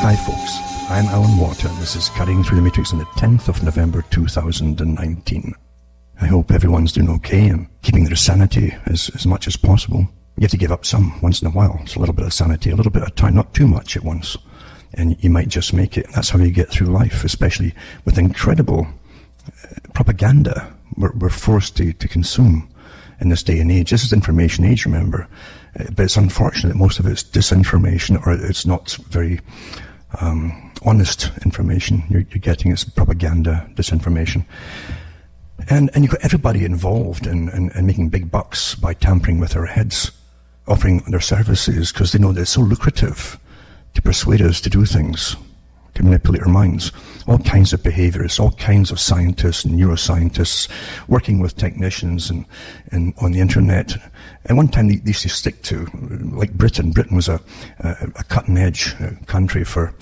Hi folks, I'm Alan Watt and this is Cutting Through the Matrix on the 10th of November 2019. I hope everyone's doing okay and keeping their sanity as much as possible. You have to give up some once in a while. It's a little bit of sanity, a little bit of time, not too much at once. And you might just make it. That's how you get through life, especially with incredible propaganda we're forced to consume in this day and age. This is information age, remember. But it's unfortunate that most of it's disinformation, or it's not very honest information you're getting. It's propaganda, disinformation. And you've got everybody involved in making big bucks by tampering with our heads, offering their services, because they know that it's so lucrative to persuade us to do things, to manipulate our minds. All kinds of behaviors, all kinds of scientists and neuroscientists working with technicians and on the internet. And one time they used to stick to, like Britain. Britain was a cutting-edge country for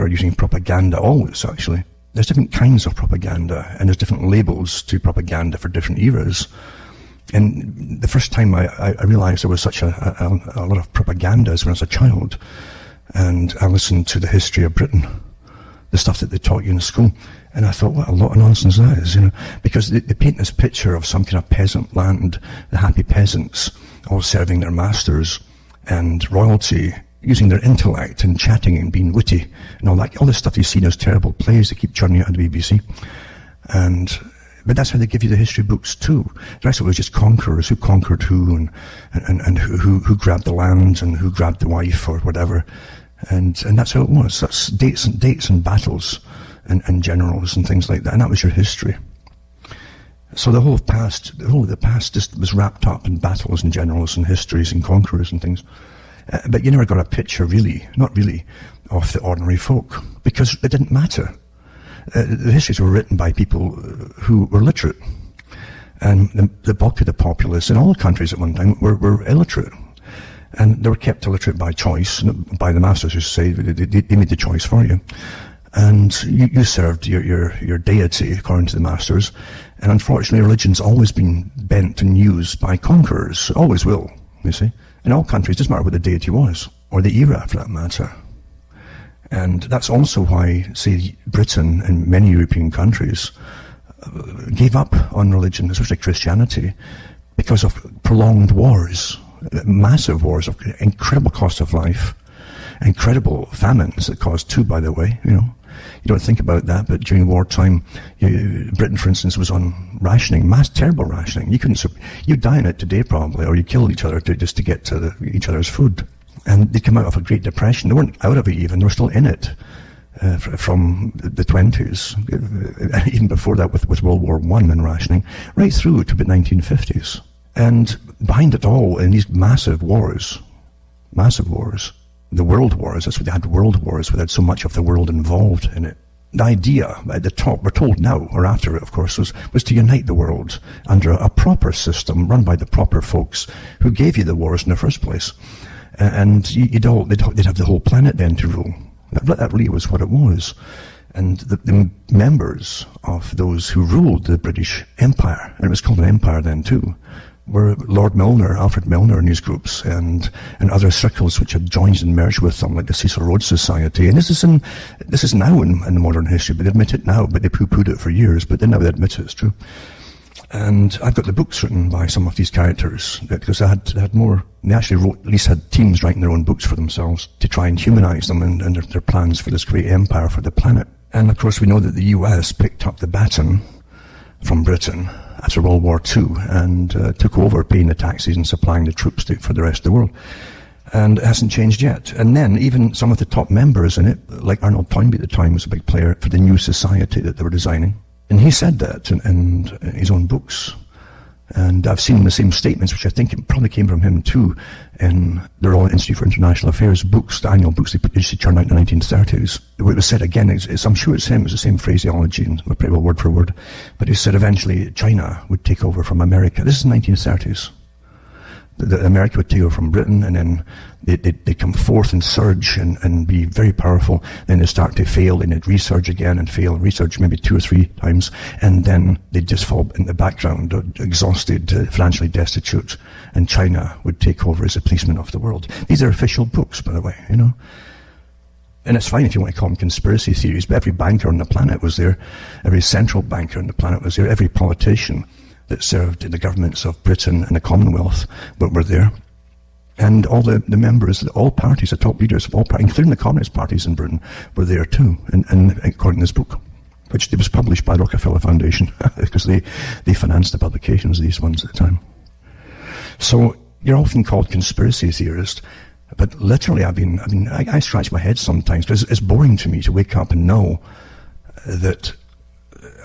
using propaganda, always actually. There's different kinds of propaganda, and there's different labels to propaganda for different eras. And the first time I realized there was such a lot of propaganda is when I was a child, and I listened to the history of Britain, the stuff that they taught you in school, and I thought, what a lot of nonsense that is, because they paint this picture of some kind of peasant land, the happy peasants, all serving their masters, and royalty, using their intellect and chatting and being witty, and all that, all this stuff you see in those terrible plays they keep churning out on the BBC. But that's how they give you the history books too. The rest of it was just conquerors, who conquered who, and who grabbed the land, and who grabbed the wife, or whatever. And that's how it was. That's dates and battles and generals and things like that. And that was your history. So the whole of the past just was wrapped up in battles and generals and histories and conquerors and things. But you never got a picture, really, not really, of the ordinary folk, because it didn't matter. The histories were written by people who were literate. And the bulk of the populace in all the countries at one time were illiterate. And they were kept illiterate by choice, by the masters who say they made the choice for you. And you served your deity according to the masters. And unfortunately, religion's always been bent and used by conquerors. Always will, you see. In all countries, doesn't matter what the deity was, or the era for that matter. And that's also why, say, Britain and many European countries gave up on religion, especially Christianity, because of prolonged wars. Massive wars of incredible cost of life, incredible famines that caused two, by the way. You don't think about that, but during wartime, Britain, for instance, was on rationing, terrible rationing. You'd die in it today probably, or you kill each other just to get to each other's food. And they came out of a Great Depression. They weren't out of it even; they were still in it from the 20s, even before that with World War I and rationing, right through to the 1950s. And behind it all, in these massive wars, the world wars, that's what they had, world wars, without so much of the world involved in it. The idea at the top, we're told now, or after it, of course, was to unite the world under a proper system run by the proper folks who gave you the wars in the first place. And they'd have the whole planet then to rule. That really was what it was. And the members of those who ruled the British Empire, and it was called an empire then too, were Lord Milner, Alfred Milner and his groups, and other circles which had joined and merged with them, like the Cecil Rhodes Society. And this is now in the modern history, but they admit it now, but they poo-pooed it for years, but then now they admit it's true. And I've got the books written by some of these characters, because they had more, they actually wrote, at least had teams writing their own books for themselves to try and humanize them and their plans for this great empire for the planet. And of course we know that the US picked up the baton from Britain after World War II and took over paying the taxes and supplying the troops for the rest of the world. And it hasn't changed yet. And then even some of the top members in it, like Arnold Toynbee at the time, was a big player for the new society that they were designing. And he said that in his own books. And I've seen the same statements, which I think it probably came from him too, in the Royal Institute for International Affairs books, the annual books they used to churn out in the 1930s. It was said again, I'm sure it's him, it was the same phraseology, and pretty well word for word, but he said eventually China would take over from America. This is the 1930s. America would take over from Britain, and then they'd come forth and surge and be very powerful. Then they'd start to fail, and they'd resurge again and fail, resurge maybe 2 or 3 times, and then they'd just fall in the background, exhausted, financially destitute, and China would take over as a policeman of the world. These are official books, by the way, And it's fine if you want to call them conspiracy theories, but every banker on the planet was there. Every central banker on the planet was there. Every politician that served in the governments of Britain and the Commonwealth were there. And all the members, all parties, the top leaders of all parties, including the communist parties in Britain, were there too, and according to this book, which was published by the Rockefeller Foundation, because they financed the publications of these ones at the time. So you're often called conspiracy theorist, but literally I scratch my head sometimes, because it's boring to me to wake up and know that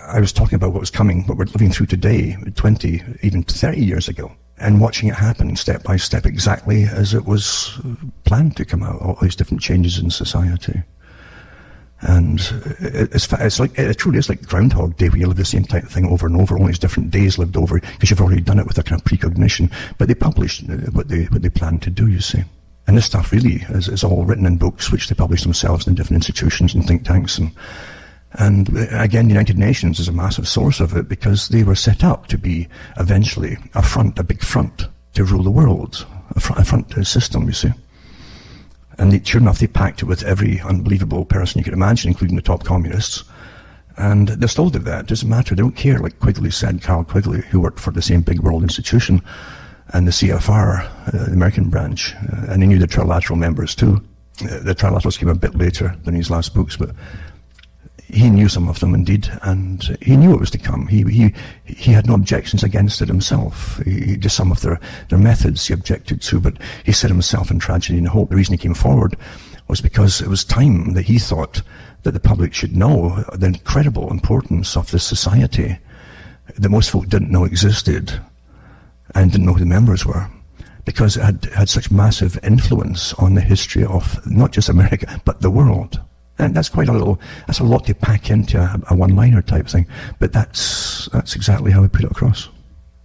I was talking about what was coming, what we're living through today, 20, even 30 years ago, and watching it happen step by step exactly as it was planned to come out, all these different changes in society. And it truly is like Groundhog Day, where you live the same type of thing over and over, only it's different days lived over, because you've already done it with a kind of precognition. But they published what they planned to do, you see. And this stuff really is all written in books, which they publish themselves in different institutions and think tanks. And again, the United Nations is a massive source of it, because they were set up to be eventually a big front to rule the world, a front system, you see. And sure enough, they packed it with every unbelievable person you could imagine, including the top communists. And they're still do that. It doesn't matter. They don't care, like Quigley said, Carl Quigley, who worked for the same big world institution, and the CFR, the American branch, and he knew the trilateral members too. The trilaterals came a bit later than his last books, but he knew some of them indeed, and he knew it was to come. He had no objections against it himself. Just some of their methods he objected to, but he said himself in Tragedy and Hope, the reason he came forward was because it was time that he thought that the public should know the incredible importance of this society that most folk didn't know existed and didn't know who the members were, because it had such massive influence on the history of not just America, but the world. And that's a lot to pack into a one-liner type thing, but that's exactly how I put it across.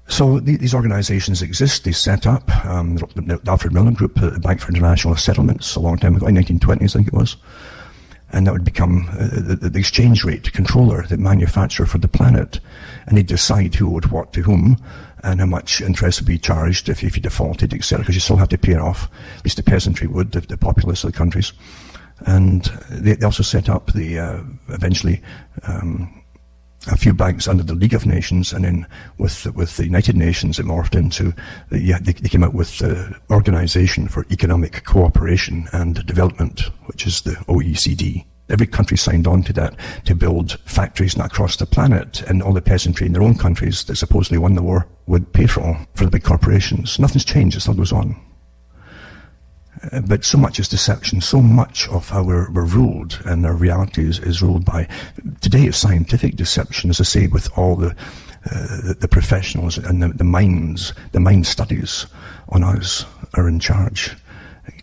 So these organizations exist, they set up, the Alfred Milner Group, the Bank for International Settlements, a long time ago, in the 1920s, I think it was. And that would become the exchange rate controller, the manufacturer for the planet. And they'd decide who owed what to whom, and how much interest would be charged if you defaulted, etc., because you still have to pay it off. At least the peasantry would, the populace of the countries. And they also set up eventually a few banks under the League of Nations, and then with the United Nations it morphed into, they came out with the Organization for Economic Cooperation and Development, which is the OECD. Every country signed on to that to build factories across the planet, and all the peasantry in their own countries that supposedly won the war would pay for the big corporations. Nothing's changed, it still goes on. But so much is deception. So much of how we're ruled, and our reality is ruled by, today it's scientific deception, as I say, with all the professionals and the mind studies on us are in charge,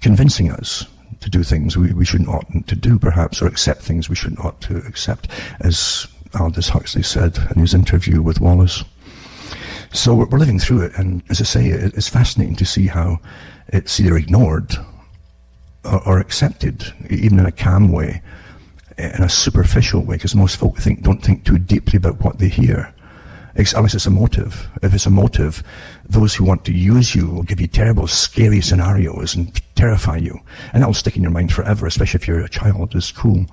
convincing us to do things we shouldn't ought to do, perhaps, or accept things we shouldn't ought to accept, as Aldous Huxley said in his interview with Wallace. So we're living through it, and as I say, it's fascinating to see how it's either ignored or accepted, even in a calm way, in a superficial way, because most folk don't think too deeply about what they hear, unless it's a motive. If it's a motive, those who want to use you will give you terrible, scary scenarios and terrify you, and that will stick in your mind forever, especially if you're a child. It's cool.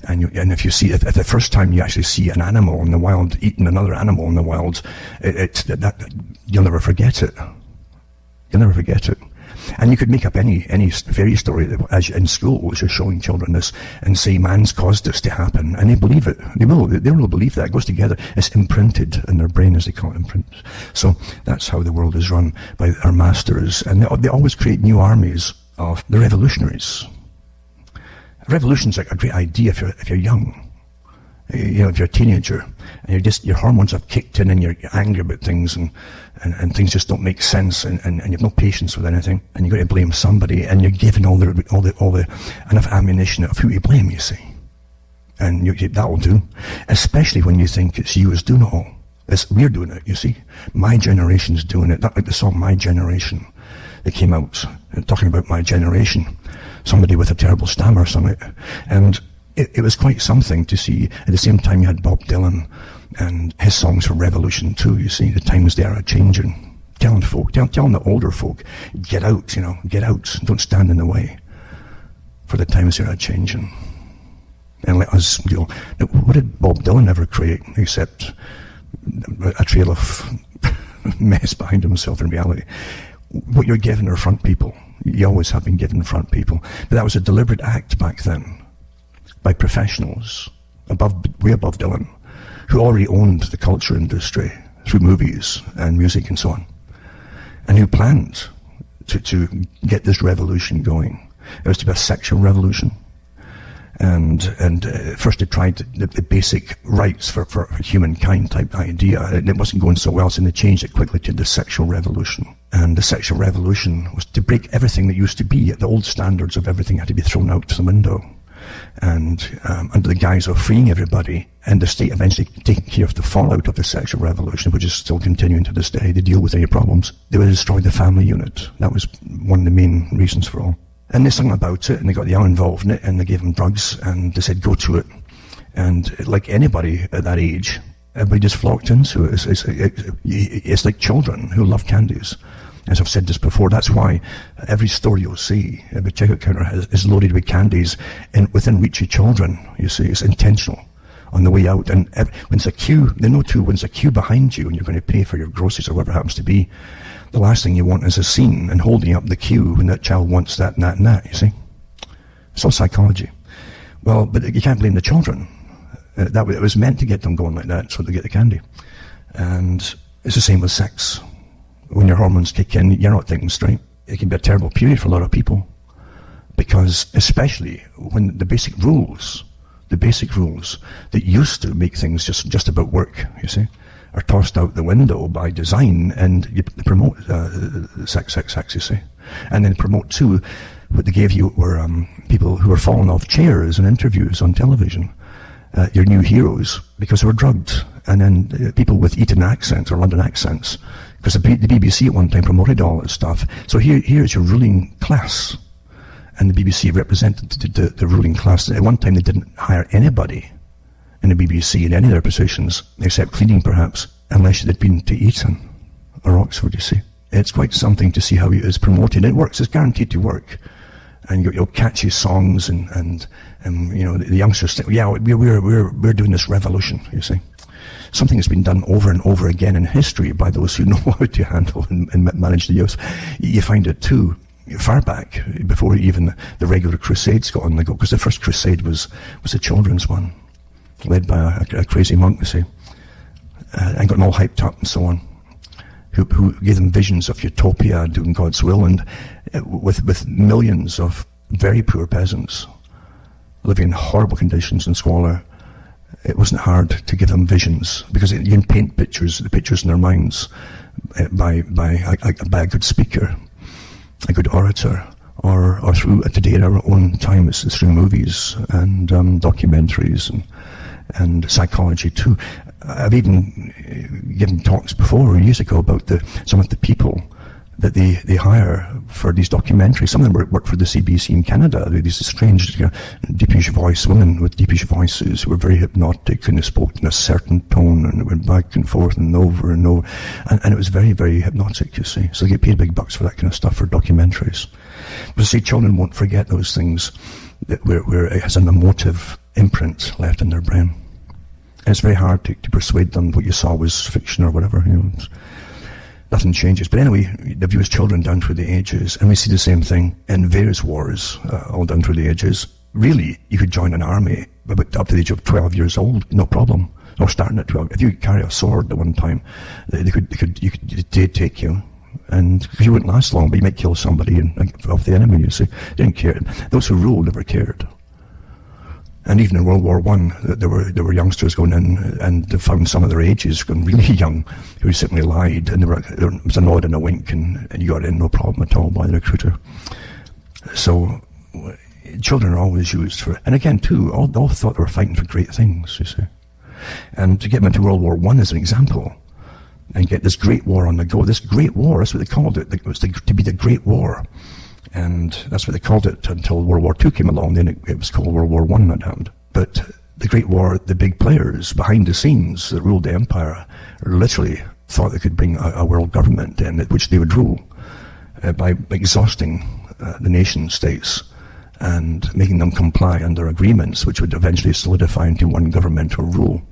And if the first time you actually see an animal in the wild eating another animal in the wild, you'll never forget it. You'll never forget it. And you could make up any fairy story as in school, which is showing children this, and say man's caused this to happen, and they believe it. They will believe that. It goes together. It's imprinted in their brain, as they call it, imprint. So that's how the world is run by our masters, and they always create new armies of the revolutionaries. Revolution's like a great idea if you're young. If you're a teenager and your hormones have kicked in and you're angry about things and things just don't make sense and you have no patience with anything, and you've got to blame somebody, and you're given all the enough ammunition of who you blame, you see. And that will do, especially when you think it's you who's doing it all. We're doing it, you see. My generation's doing it. That, like the song My Generation, they came out talking about my generation. Somebody with a terrible stammer sung it. And it was quite something to see. At the same time, you had Bob Dylan and his songs for revolution too, you see. The times they are a-changing. Telling the older folk, get out, get out, don't stand in the way. for the times they are changing. And let us, now, what did Bob Dylan ever create except a trail of mess behind himself in reality? What you're given are front people. You always have been given front people. But that was a deliberate act back then by professionals, way above Dylan, who already owned the culture industry through movies and music and so on, and who planned to get this revolution going. It was to be a sexual revolution. And first they tried the basic rights for humankind type idea. It wasn't going so well, so they changed it quickly to the sexual revolution. And the sexual revolution was to break everything that used to be. The old standards of everything had to be thrown out the window. And under the guise of freeing everybody, and the state eventually taking care of the fallout of the sexual revolution, which is still continuing to this day, to deal with any problems, they would destroy the family unit. That was one of the main reasons for all. And they sung about it, and they got the young involved in it, and they gave them drugs, and they said, go to it. And like anybody at that age, everybody just flocked into it. It's like children who love candies. As I've said this before, that's why every store you'll see, every checkout counter is loaded with candies within reach of children. You see, it's intentional on the way out. And when it's a queue, they know too, when it's a queue behind you and you're going to pay for your groceries or whatever it happens to be, the last thing you want is a scene and holding up the queue when that child wants that and that and that, you see. It's all psychology. Well, but you can't blame the children. It was meant to get them going like that so they get the candy. And it's the same with sex. When your hormones kick in, you're not thinking straight. It can be a terrible period for a lot of people. Because especially when the basic rules that used to make things just about work, you see, are tossed out the window by design, and you promote sex, you see. And then promote too, what they gave you were people who were falling off chairs in interviews on television. Your new heroes, because they were drugged. And then people with Eton accents or London accents, because the BBC at one time promoted all this stuff. So here's your ruling class. And the BBC represented the ruling class. At one time they didn't hire anybody in the BBC in any of their positions, except cleaning perhaps, unless they'd been to Eton or Oxford, you see. It's quite something to see how it is promoted. It works, it's guaranteed to work. And you'll catchy songs and you know, the youngsters think, yeah, we're doing this revolution, you see. Something that's been done over and over again in history by those who know how to handle and manage the youth. You find it too, far back, before even the regular crusades got on the go, because the first crusade was a children's one, led by a crazy monk, you see, and got them all hyped up and so on, who gave them visions of utopia, doing God's will, and with millions of very poor peasants living in horrible conditions and squalor. It wasn't hard to give them visions, because you can paint the pictures in their minds by a good speaker, a good orator, or through, today in our own time, it's through movies and documentaries and psychology too. I've even given talks before, years ago, about some of the people that they hire for these documentaries. Some of them work for the CBC in Canada. These strange, deepish voice women with deepish voices who were very hypnotic, and they spoke in a certain tone, and it went back and forth and over and over. And it was very, very hypnotic, you see. So they get paid big bucks for that kind of stuff, for documentaries. But see, children won't forget those things where it has an emotive imprint left in their brain. And it's very hard to persuade them what you saw was fiction or whatever, you know. Nothing changes. But anyway, they view as children down through the ages, and we see the same thing in various wars, all down through the ages. Really, you could join an army about up to the age of 12 years old, no problem. Or starting at 12. If you carry a sword at one time, they'd take you, and because you wouldn't last long, but you might kill somebody of the enemy. You see, they didn't care. Those who ruled never cared. And even in World War I, there were youngsters going in, and they found some of their ages going really young, who simply lied, and there was a nod and a wink, and you got in no problem at all by the recruiter. So children are always used for, and again too, all thought they were fighting for great things, you see. And to get them into World War I as an example, and get this great war on the go, this great war, that's what they called it. It was to be the Great War. And that's what they called it until World War II came along. Then it was called World War I when it happened. But the Great War, the big players behind the scenes that ruled the empire literally thought they could bring a world government in which they would rule by exhausting the nation states and making them comply under agreements which would eventually solidify into one governmental rule.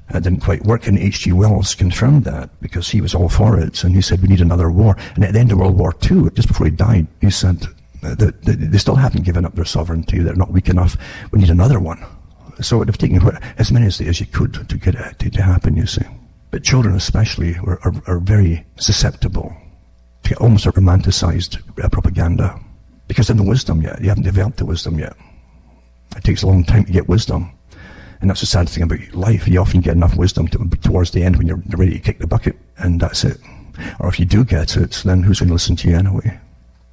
It didn't quite work, and H.G. Wells confirmed that because he was all for it, and he said we need another war. And at the end of World War II, just before he died, he said that they still haven't given up their sovereignty, they're not weak enough, we need another one. So it would have taken as many as you could to get it to happen, you see. But children especially are very susceptible to almost a romanticized propaganda. Because they have no wisdom yet. You haven't developed the wisdom yet. It takes a long time to get wisdom. And that's the sad thing about life. You often get enough wisdom towards the end when you're ready to kick the bucket, and that's it. Or if you do get it, then who's going to listen to you anyway?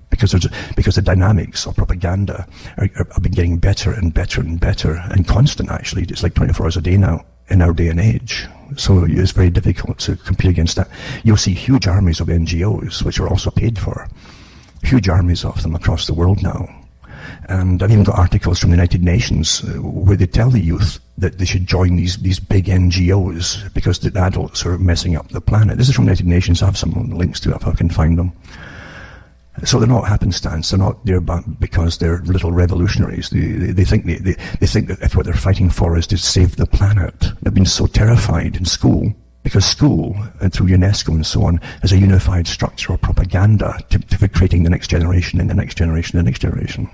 Because the dynamics of propaganda have been getting better and better and better, and constant actually. It's like 24 hours a day now in our day and age. So it's very difficult to compete against that. You'll see huge armies of NGOs, which are also paid for. Huge armies of them across the world now. And I've even got articles from the United Nations where they tell the youth that they should join these big NGOs because the adults are messing up the planet. This is from the United Nations. I have some links to it if I can find them. So they're not happenstance. They're not there because they're little revolutionaries. They think that if what they're fighting for is to save the planet. They've been so terrified in school, because school, and through UNESCO and so on, is a unified structure of propaganda for creating the next generation and the next generation and the next generation.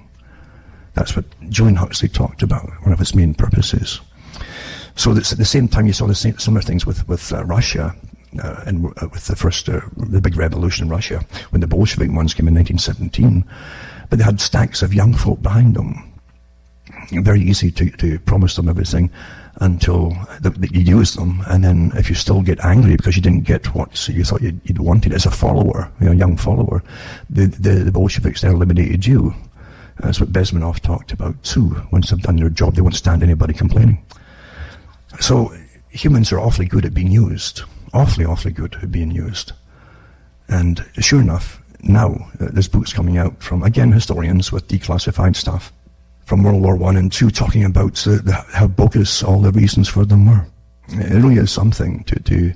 That's what Julian Huxley talked about, one of its main purposes. So at the same time, you saw the similar things with Russia, and with the big revolution in Russia, when the Bolshevik ones came in 1917. But they had stacks of young folk behind them. Very easy to promise them everything until you use them, and then if you still get angry because you didn't get what you thought you'd wanted as a follower, a young follower, the Bolsheviks then eliminated you. That's what Bezmenov talked about too. Once they've done their job, they won't stand anybody complaining. So humans are awfully good at being used. Awfully good at being used. And sure enough, now there's books coming out from, again, historians with declassified stuff from World War I and II, talking about how bogus all the reasons for them were. It really is something to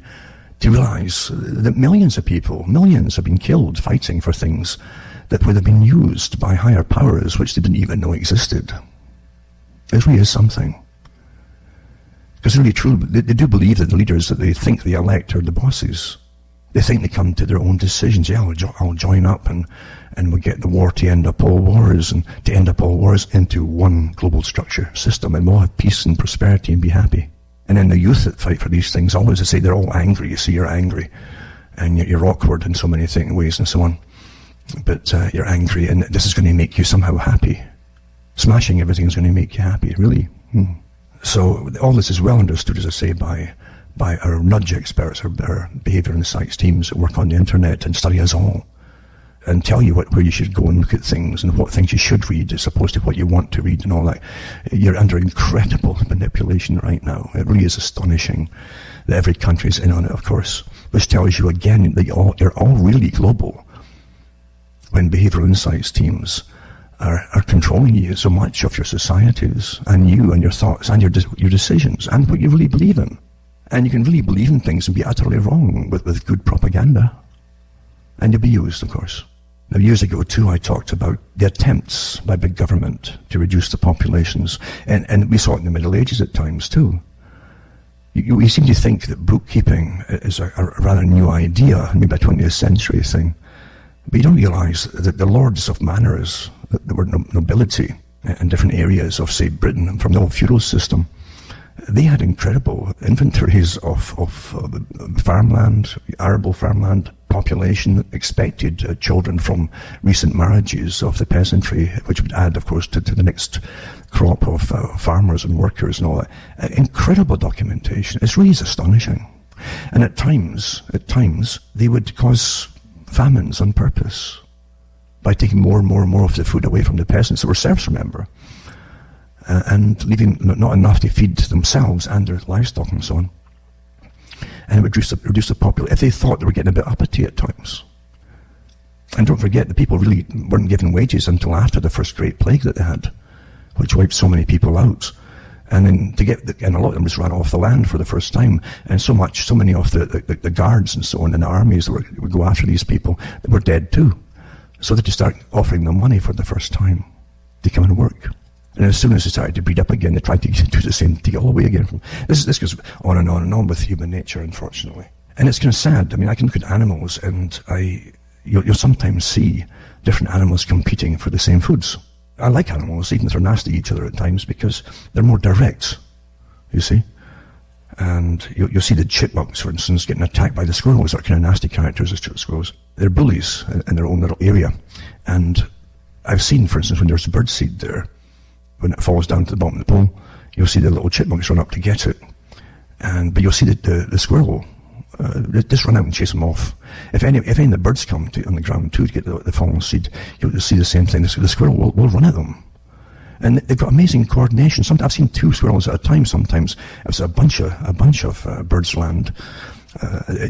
realize that millions of people, millions have been killed fighting for things that would have been used by higher powers which they didn't even know existed. It really is something. Because it's really true, they do believe that the leaders that they think they elect are the bosses. They think they come to their own decisions. Yeah, I'll join up and we'll get the war to end up all wars, and to end up all wars into one global structure system, and we'll have peace and prosperity and be happy. And then the youth that fight for these things always say they're all angry. You see, you're angry, and you're awkward in so many ways and so on. But you're angry, and this is going to make you somehow happy. Smashing everything is going to make you happy, really. So all this is well understood, as I say, by our nudge experts, our behaviour insights teams that work on the internet and study us all, and tell you where you should go and look at things, and what things you should read as opposed to what you want to read and all that. You're under incredible manipulation right now. It really is astonishing that every country is in on it, of course, which tells you again that you're all really global. When behavioural insights teams are controlling you so much of your societies, and you and your thoughts and your decisions and what you really believe in. And you can really believe in things and be utterly wrong with good propaganda. And you'll be used, of course. Now, years ago too, I talked about the attempts by big government to reduce the populations. And we saw it in the Middle Ages at times too. We seem to think that bookkeeping is a rather new idea, maybe a 20th century thing. But you don't realise that the lords of manors, that were nobility in different areas of, say, Britain, from the old feudal system, they had incredible inventories of farmland, arable farmland population, expected children from recent marriages of the peasantry, which would add, of course, to the next crop of farmers and workers and all that. Incredible documentation. It's really astonishing. And at times, they would cause famines on purpose by taking more and more and more of the food away from the peasants that were serfs, remember, and leaving not enough to feed themselves and their livestock and so on. And it would reduce the population if they thought they were getting a bit uppity at times. And don't forget, the people really weren't given wages until after the first Great Plague that they had, which wiped so many people out. And then and a lot of them just ran off the land for the first time. And so many of the guards and so on, and the armies that would go after these people, were dead too. So they just start offering them money for the first time. to come and work. And as soon as they started to breed up again, they tried to do the same thing all the way again. This goes on and on and on with human nature, unfortunately. And it's kind of sad. I mean, I can look at animals and you'll sometimes see different animals competing for the same foods. I like animals, even if they're nasty to each other at times, because they're more direct, you see. And you'll see the chipmunks, for instance, getting attacked by the squirrels. They're kind of nasty characters, the squirrels. They're bullies in their own little area. And I've seen, for instance, when there's birdseed there, when it falls down to the bottom of the pole, you'll see the little chipmunks run up to get it. But you'll see the squirrel just run out and chase them off. If any of the birds come on the ground too to get the fallen seed, you'll see the same thing. The squirrel will run at them. And they've got amazing coordination. I've seen 2 squirrels at a time sometimes. If it's a bunch of birds land,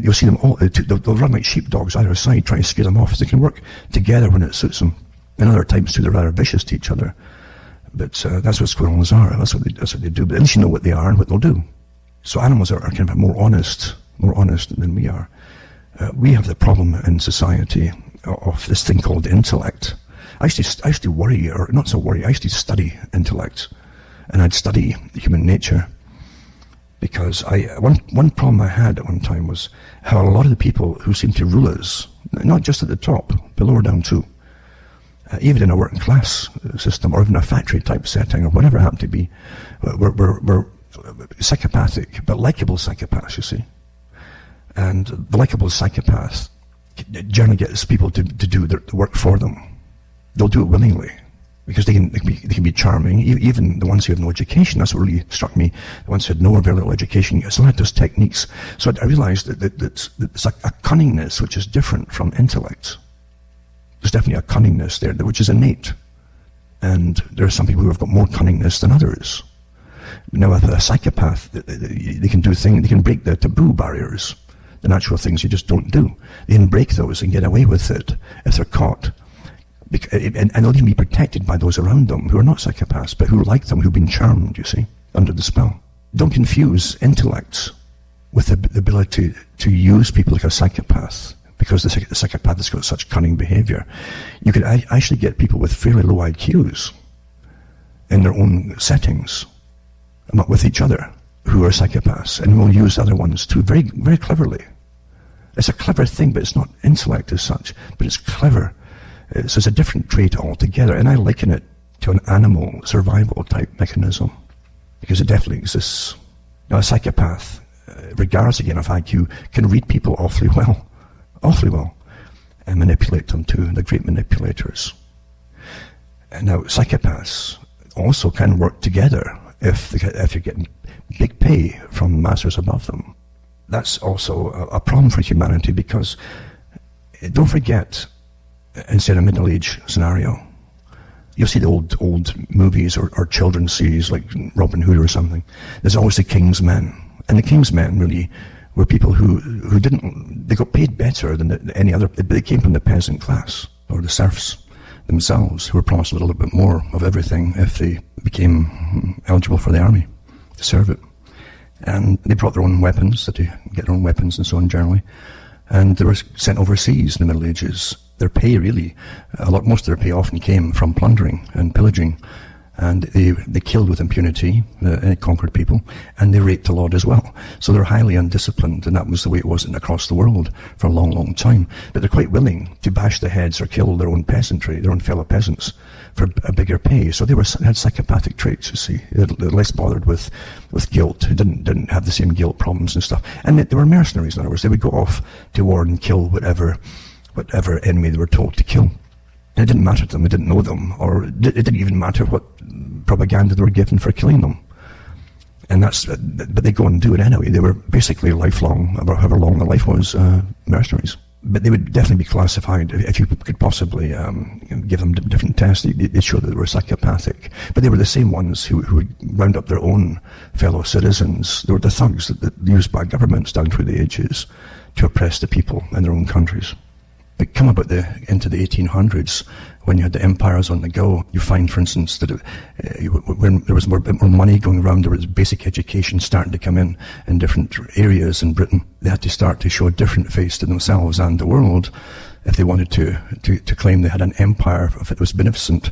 you'll see them all, they'll run like sheepdogs either side trying to scare them off. They can work together when it suits them. And other times too, they're rather vicious to each other. But that's what squirrels are. That's what they do. But at least you know what they are and what they'll do. So animals are kind of more honest than we are. We have the problem in society of this thing called intellect. I used to worry, or not so worry, I used to study intellect. And I'd study human nature. Because one problem I had at one time was how a lot of the people who seem to rule us, not just at the top, but lower down too, even in a working class system or even a factory type setting or whatever it happened to be, we're psychopathic, but likable psychopaths, you see. And the likable psychopath generally gets people to do the work for them. They'll do it willingly because they can be charming. Even the ones who have no education, that's what really struck me. The ones who had no or very little education, it's like those techniques. So I realized that it's like a cunningness which is different from intellect. There's definitely a cunningness there which is innate. And there are some people who have got more cunningness than others. Now, with a psychopath, they can do things, they can break the taboo barriers, the natural things you just don't do. They can break those and get away with it if they're caught. And they'll even be protected by those around them who are not psychopaths, but who like them, who've been charmed, you see, under the spell. Don't confuse intellect with the ability to use people like a psychopath. Because the psychopath has got such cunning behavior, you could actually get people with fairly low IQs in their own settings, not with each other, who are psychopaths, and will use other ones too, very, very cleverly. It's a clever thing, but it's not intellect as such, but it's clever. So it's a different trait altogether, and I liken it to an animal survival type mechanism, because it definitely exists. Now, a psychopath, regardless again of IQ, can read people awfully well, and manipulate them too. They're great manipulators. And now, psychopaths also can work together if you're getting big pay from masters above them. That's also a problem for humanity, because don't forget, instead of a Middle Age scenario, you'll see the old movies or children's series like Robin Hood or something. There's always the King's Men, and the King's Men really were people who they got paid better than any other. They came from the peasant class or the serfs themselves, who were promised a little bit more of everything if they became eligible for the army to serve it. And they brought their own weapons, so to get their own weapons and so on generally. And they were sent overseas in the Middle Ages. Their pay really, most of their pay often came from plundering and pillaging. And they killed with impunity, conquered people, and they raped a lot as well. So they're highly undisciplined, and that was the way it was across the world for a long, long time. But they're quite willing to bash the heads or kill their own peasantry, their own fellow peasants, for a bigger pay. So they had psychopathic traits, you see. They're less bothered with guilt. They didn't have the same guilt problems and stuff. And they were mercenaries, in other words. They would go off to war and kill whatever enemy they were told to kill. And it didn't matter to them, it didn't know them, or it didn't even matter what propaganda they were given for killing them. And but they go and do it anyway. They were basically lifelong, about however long their life was, mercenaries. But they would definitely be classified, if you could possibly give them different tests, they'd show that they were psychopathic. But they were the same ones who would round up their own fellow citizens. They were the thugs that used by governments down through the ages to oppress the people in their own countries. But come about into the 1800s, when you had the empires on the go, you find, for instance, that when there was more money going around, there was basic education starting to come in different areas in Britain. They had to start to show a different face to themselves and the world if they wanted to claim they had an empire, if it was beneficent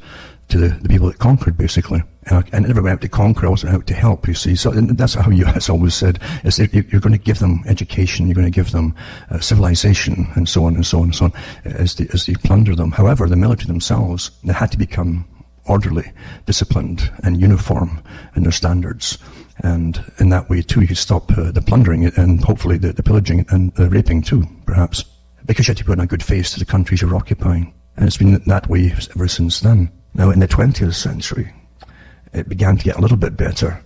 to the people that conquered, basically. And I never went out to conquer, I wasn't out to help, you see. So that's how it's always said, is that you're going to give them education, you're going to give them civilization, and so on and so on and so on, as you plunder them. However, the military themselves, they had to become orderly, disciplined, and uniform in their standards. And in that way, too, you could stop the plundering and hopefully the pillaging and the raping, too, perhaps. Because you had to put on a good face to the countries you're occupying. And it's been that way ever since then. Now, in the 20th century, it began to get a little bit better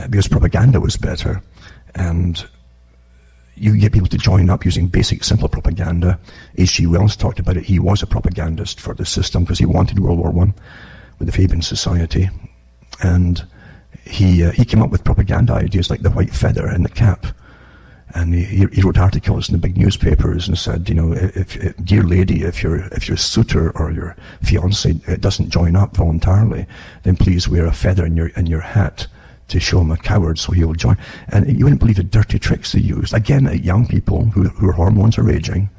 because propaganda was better. And you get people to join up using basic, simple propaganda. H.G. Wells talked about it. He was a propagandist for the system because he wanted World War I with the Fabian Society. And he came up with propaganda ideas like the white feather and the cap. And he wrote articles in the big newspapers and said, you know, if dear lady, if your suitor or your fiancé doesn't join up voluntarily, then please wear a feather in your hat to show him a coward so he'll join. And you wouldn't believe the dirty tricks they used. Again, at young people whose hormones are raging.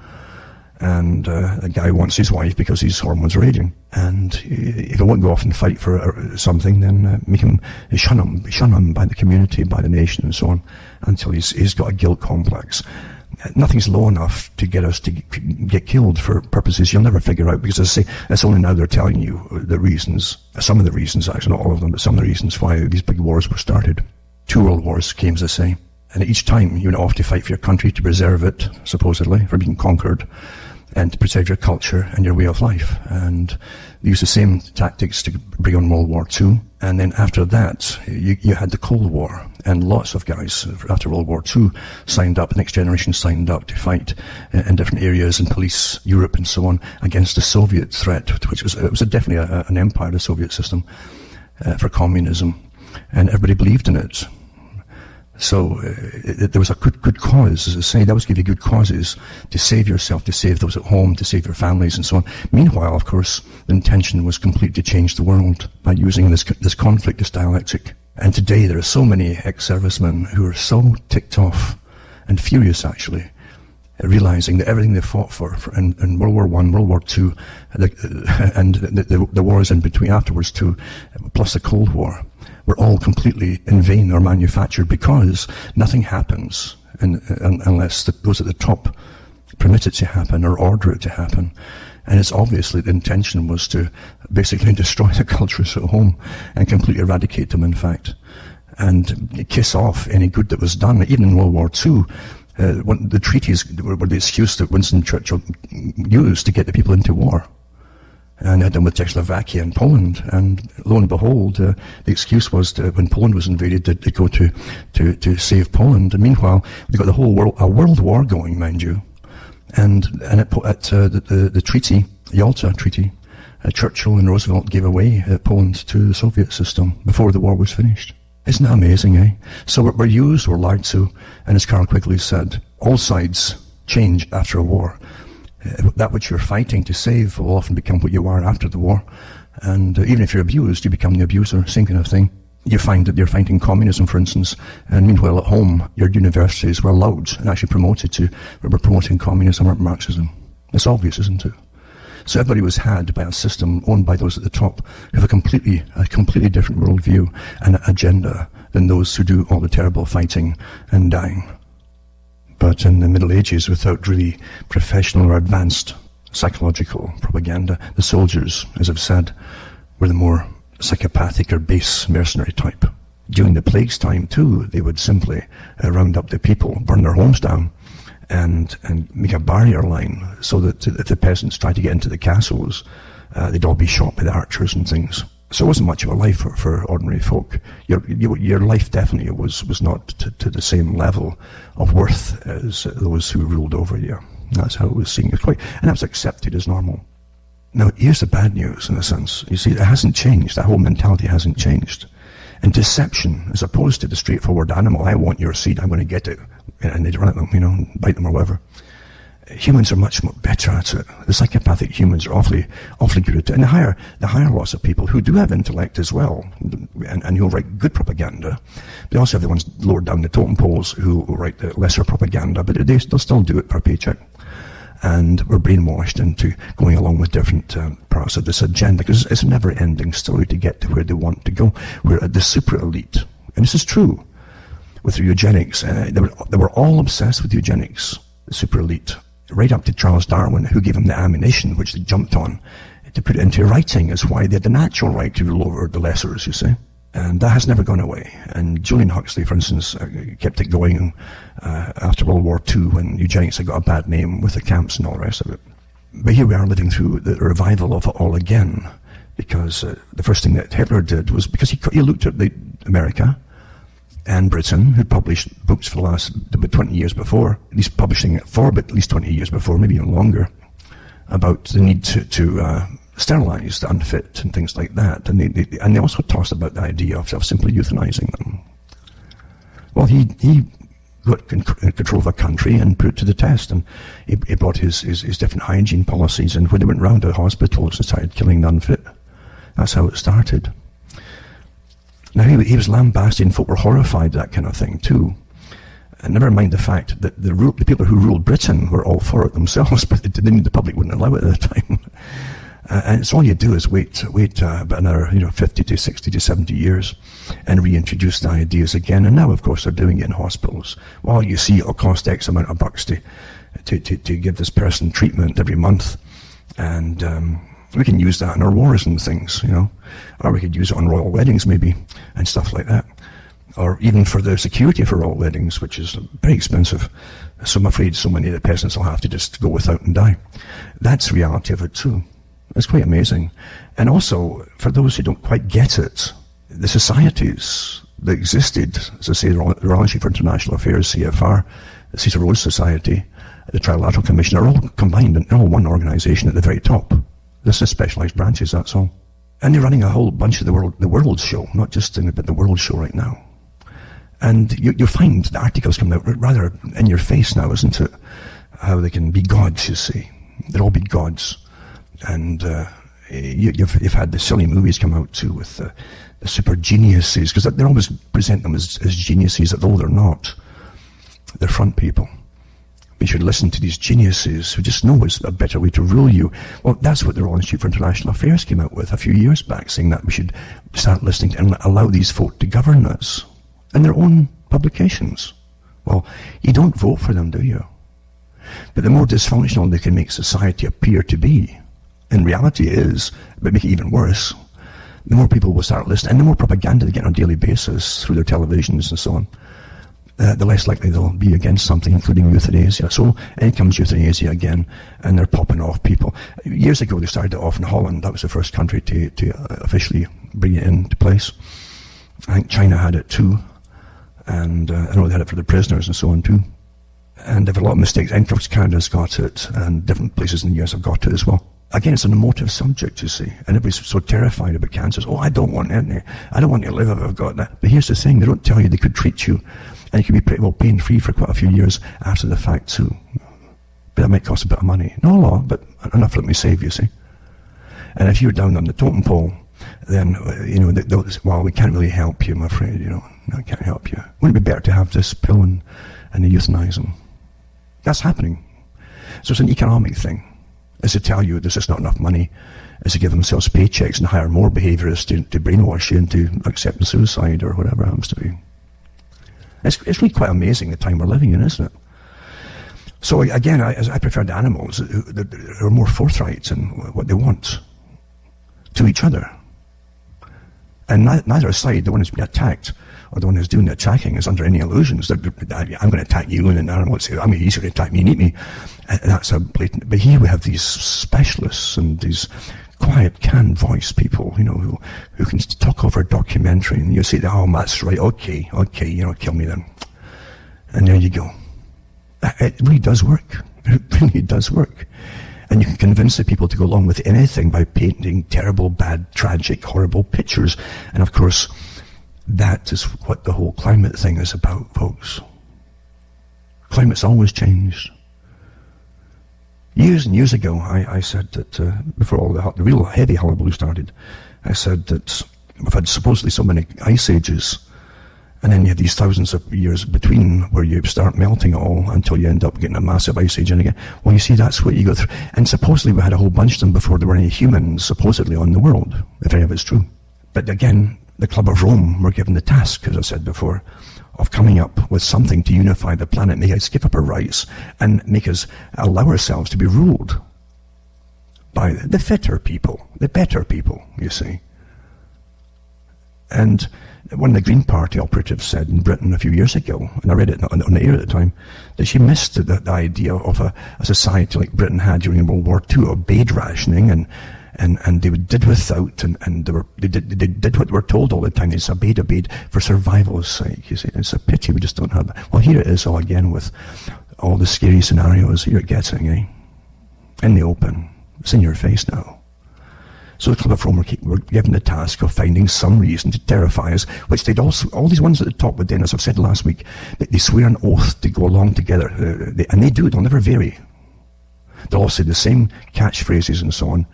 And a guy wants his wife because his hormones are raging. And if he won't go off and fight for something, then make him shun him by the community, by the nation, and so on, until he's got a guilt complex. Nothing's low enough to get us to get killed for purposes you'll never figure out, because as I say, it's only now they're telling you the reasons, some of the reasons, actually not all of them, but some of the reasons why these big wars were started. 2 world wars came, as I say. And each time you went off to fight for your country, to preserve it, supposedly, from being conquered, and to preserve your culture and your way of life. And they used the same tactics to bring on World War II. And then after that, you had the Cold War. And lots of guys after World War II signed up, the next generation signed up to fight in different areas and police Europe and so on against the Soviet threat, which was definitely an empire, the Soviet system, for communism. And everybody believed in it. So there was a good cause, as I say. That was give you good causes to save yourself, to save those at home, to save your families, and so on. Meanwhile, of course, the intention was completely to change the world by using this conflict, this dialectic. And today there are so many ex-servicemen who are so ticked off and furious, actually, realizing that everything they fought for in World War I, World War II, and the wars in between afterwards too, plus the Cold War, were all completely in vain or manufactured, because nothing happens unless those at the top permit it to happen or order it to happen. And it's obviously the intention was to basically destroy the cultures at home and completely eradicate them, in fact, and kiss off any good that was done. Even in World War II, the treaties were the excuse that Winston Churchill used to get the people into war. And they had done with Czechoslovakia and Poland, and lo and behold, the excuse was when Poland was invaded, they go to save Poland. And meanwhile, they got a world war going, mind you. And at the treaty, Yalta Treaty, Churchill and Roosevelt gave away Poland to the Soviet system before the war was finished. Isn't that amazing, eh? So we're lied to, and as Carl Quigley said, all sides change after a war. That which you're fighting to save will often become what you are after the war. And even if you're abused, you become the abuser, same kind of thing. You find that you're fighting communism, for instance, and meanwhile at home, your universities were allowed and actually were promoting communism or Marxism. It's obvious, isn't it? So everybody was had by a system owned by those at the top who have a completely different worldview and agenda than those who do all the terrible fighting and dying. But in the Middle Ages, without really professional or advanced psychological propaganda, the soldiers, as I've said, were the more psychopathic or base mercenary type. During the plague's time, too, they would simply round up the people, burn their homes down, and make a barrier line so that if the peasants tried to get into the castles, they'd all be shot by the archers and things. So it wasn't much of a life for ordinary folk. Your life definitely was not to the same level of worth as those who ruled over you. That's how it was seen. And that was accepted as normal. Now, here's the bad news, in a sense. You see, it hasn't changed. That whole mentality hasn't changed. And deception, as opposed to the straightforward animal, I want your seed, I'm going to get it, and they'd run at them, bite them or whatever. Humans are much more better at it. The psychopathic humans are awfully good at it. And the higher lots of people who do have intellect as well, and who'll write good propaganda. They also have the ones lower down the totem poles who write the lesser propaganda, but they'll still do it for a paycheck. and we're brainwashed into going along with different parts of this agenda, because it's a never-ending story to get to where they want to go. We're at the super elite, and this is true with eugenics. They were all obsessed with eugenics, the super elite, right up to Charles Darwin, who gave them the ammunition which they jumped on to put it into writing as why they had the natural right to rule over the lessers, you see. And that has never gone away. And Julian Huxley, for instance, kept it going after World War II, when eugenics had got a bad name with the camps and all the rest of it. But here we are living through the revival of it all again, because the first thing that Hitler did was, because he looked at America and Britain, who published books for the last about 20 years before, at least publishing it for at least 20 years before, maybe even longer, about the need to sterilize the unfit and things like that. And they also tossed about the idea of simply euthanizing them. Well, he got control of a country and put it to the test, and he brought his different hygiene policies, and when they went round to hospitals and started killing the unfit, that's how it started. Now, he was lambasted, and folk were horrified at that kind of thing too. And never mind the fact that the people who ruled Britain were all for it themselves, but the public wouldn't allow it at the time. And it's all you do is wait about another 50 to 60 to 70 years and reintroduce the ideas again. And now, of course, they're doing it in hospitals. Well, you see, it'll cost X amount of bucks to give this person treatment every month. And we can use that in our wars and things, or we could use it on royal weddings maybe and stuff like that, or even for the security for royal weddings, which is very expensive. So I'm afraid so many of the peasants will have to just go without and die. That's the reality of it too. It's quite amazing. And also, for those who don't quite get it, the societies that existed, as I say, the Royal Institute for International Affairs, CFR, the Cecil Rhodes Society, the Trilateral Commission, are all combined in all one organisation at the very top. This is specialised branches, that's all. And they're running a whole bunch of the World Show, not just but the World Show right now. And you'll find the articles coming out rather in your face now, isn't it? How they can be gods, you see. They'll all be gods. And you've had the silly movies come out too with the super geniuses, because they always present them as geniuses, although they're not. They're front people. We should listen to these geniuses who just know it's a better way to rule you. Well, that's what the Royal Institute for International Affairs came out with a few years back, saying that we should start listening to and allow these folk to govern us in their own publications. Well, you don't vote for them, do you? But the more dysfunctional they can make society appear to be, in reality is, but make it even worse, the more people will start listening, and the more propaganda they get on a daily basis through their televisions and so on, the less likely they'll be against something, including euthanasia. So in comes euthanasia again, and they're popping off people. Years ago, they started it off in Holland. That was the first country to officially bring it into place. I think China had it too, and I know they had it for the prisoners and so on too. And they've had a lot of mistakes. And of course, Canada's got it, and different places in the US have got it as well. Again, it's an emotive subject, you see, and everybody's so terrified about cancers. Oh, I don't want any. I don't want to live if I've got that. But here's the thing, they don't tell you they could treat you, and you can be pretty well pain-free for quite a few years after the fact too. But that might cost a bit of money. Not a lot, but enough to let me save, you see. And if you're down on the totem pole, then, well, we can't really help you, I'm afraid, no, I can't help you. Wouldn't it be better to have this pill and they euthanize them? That's happening. So it's an economic thing. Is to tell you there's just not enough money, is to give themselves paychecks and hire more behaviourists to brainwash you into accepting suicide or whatever it happens to be. It's really quite amazing the time we're living in, isn't it? So again, I prefer the animals who are more forthright in what they want to each other. And neither side, the one who's been attacked or the one who's doing the attacking, is under any illusions that I'm going to attack you, and an animal would say, he's going to attack me and eat me. And that's a blatant. But here we have these specialists and these quiet, canned voice people, who can talk over a documentary, and you say, oh, that's right, okay, kill me then. And there you go. It really does work. It really does work. And you can convince the people to go along with anything by painting terrible, bad, tragic, horrible pictures. And of course, that is what the whole climate thing is about, folks. Climate's always changed. Years and years ago, I said that, before all the real heavy hullabaloo started, I said that we've had supposedly so many ice ages, And then you have these thousands of years between where you start melting it all until you end up getting a massive ice age in again. Well, you see, that's what you go through. And supposedly we had a whole bunch of them before there were any humans supposedly on the world, if any of it's true. But again, the Club of Rome were given the task, as I said before, of coming up with something to unify the planet, make us give up our rights, and make us allow ourselves to be ruled by the fitter people, the better people, you see. And one of the Green Party operatives said in Britain a few years ago, and I read it on the air at the time, that she missed the idea of a society like Britain had during World War II, of bed rationing, and they did without, and they did what they were told all the time. It's a bed for survival's sake. You see, it's a pity we just don't have that. Well, here it is all again with all the scary scenarios you're getting, in the open. It's in your face now. So the Club of Rome were given the task of finding some reason to terrify us, which they'd also, all these ones at the top with Dennis, I've said last week, they swear an oath to go along together, and they do, they'll never vary. They'll all say the same catchphrases and so on,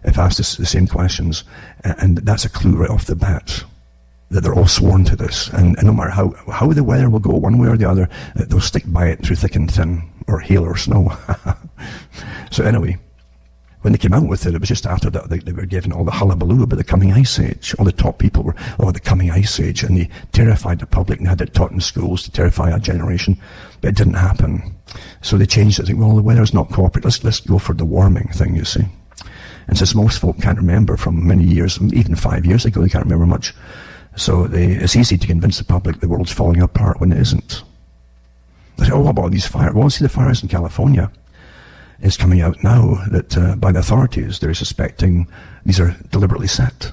if asked the same questions, and that's a clue right off the bat, that they're all sworn to this, and no matter how the weather will go one way or the other, they'll stick by it through thick and thin, or hail or snow. So anyway, when they came out with it, it was just after that they were given all the hullabaloo about the coming ice age. All the top people were, the coming ice age, and they terrified the public and had it taught in schools to terrify a generation. But it didn't happen. So they changed it. I think, well, the weather's not cooperative. Let's go for the warming thing, you see. And since most folk can't remember from many years, even 5 years ago, they can't remember much. So it's easy to convince the public the world's falling apart when it isn't. They say, what about these fires? Well, see the fires in California. It's coming out now that by the authorities, they're suspecting these are deliberately set.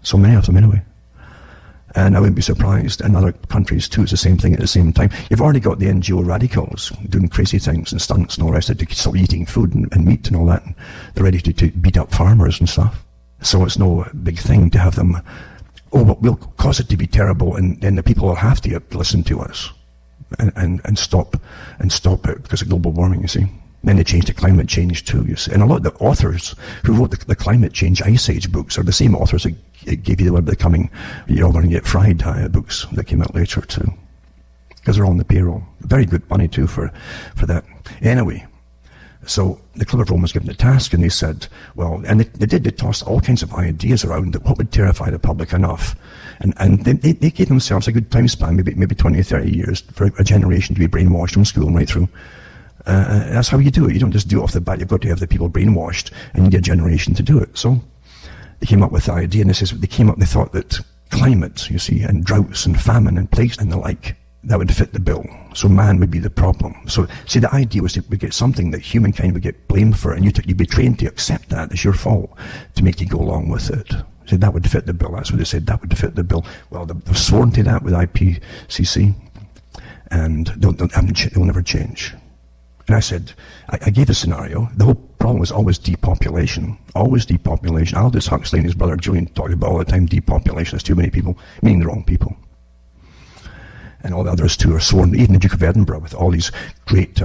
So many of them anyway. And I wouldn't be surprised in other countries too, it's the same thing at the same time. You've already got the NGO radicals doing crazy things and stunts and all the rest of it to stop eating food and meat and all that. And they're ready to beat up farmers and stuff. So it's no big thing to have them, but we'll cause it to be terrible, and then the people will have to listen to us and stop it because of global warming, you see. Then they changed to climate change too, you see. And a lot of the authors who wrote the climate change ice age books are the same authors that gave you the one about the coming, you're all going to get fried books that came out later too. Because they're all on the payroll. Very good money too for that. Anyway, so the Club of Rome was given the task, and they said, well, and they tossed all kinds of ideas around that what would terrify the public enough. And they gave themselves a good time span, maybe 20 or 30 years for a generation to be brainwashed from school and right through. That's how you do it. You don't just do it off the bat. You've got to have the people brainwashed, and you need a generation to do it. So they came up with the idea, and they thought that climate, you see, and droughts and famine and plagues and the like, that would fit the bill. So man would be the problem. So, see, the idea was that we get something that humankind would get blamed for, and you'd be trained to accept that as your fault to make you go along with it. So that would fit the bill. That's what they said, that would fit the bill. Well, they've sworn to that with IPCC, and they'll never change. And I said, I gave a scenario. The whole problem was always depopulation. Always depopulation. Aldous Huxley and his brother Julian talked about all the time, depopulation. There's too many people, meaning the wrong people. And all the others too are sworn, even the Duke of Edinburgh, with all these great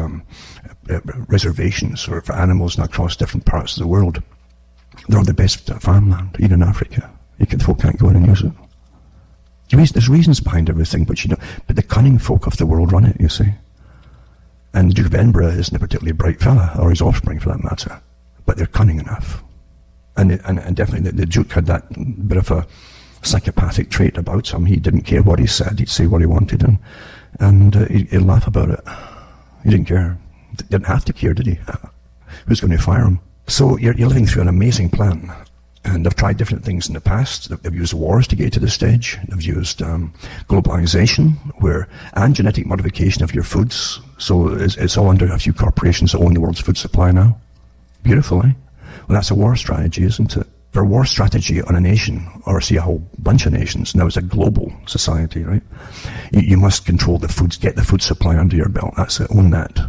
reservations for animals across different parts of the world. They're all the best farmland, even in Africa. Folk can't go in and use it. There's reasons behind everything, but the cunning folk of the world run it, you see. And the Duke of Edinburgh isn't a particularly bright fella, or his offspring for that matter, but they're cunning enough. And definitely the Duke had that bit of a psychopathic trait about him. He didn't care what he said, he'd say what he wanted, and he'd laugh about it. He didn't care. Didn't have to care, did he? Who's going to fire him? So you're living through an amazing plan. And they've tried different things in the past. They've used wars to get to this stage. They've used globalization, and genetic modification of your foods. So it's all under a few corporations that own the world's food supply now. Beautiful, eh? Well, that's a war strategy, isn't it? For a war strategy on a nation, or see a whole bunch of nations, now it's a global society, right? You must control the foods, get the food supply under your belt. That's it, own that.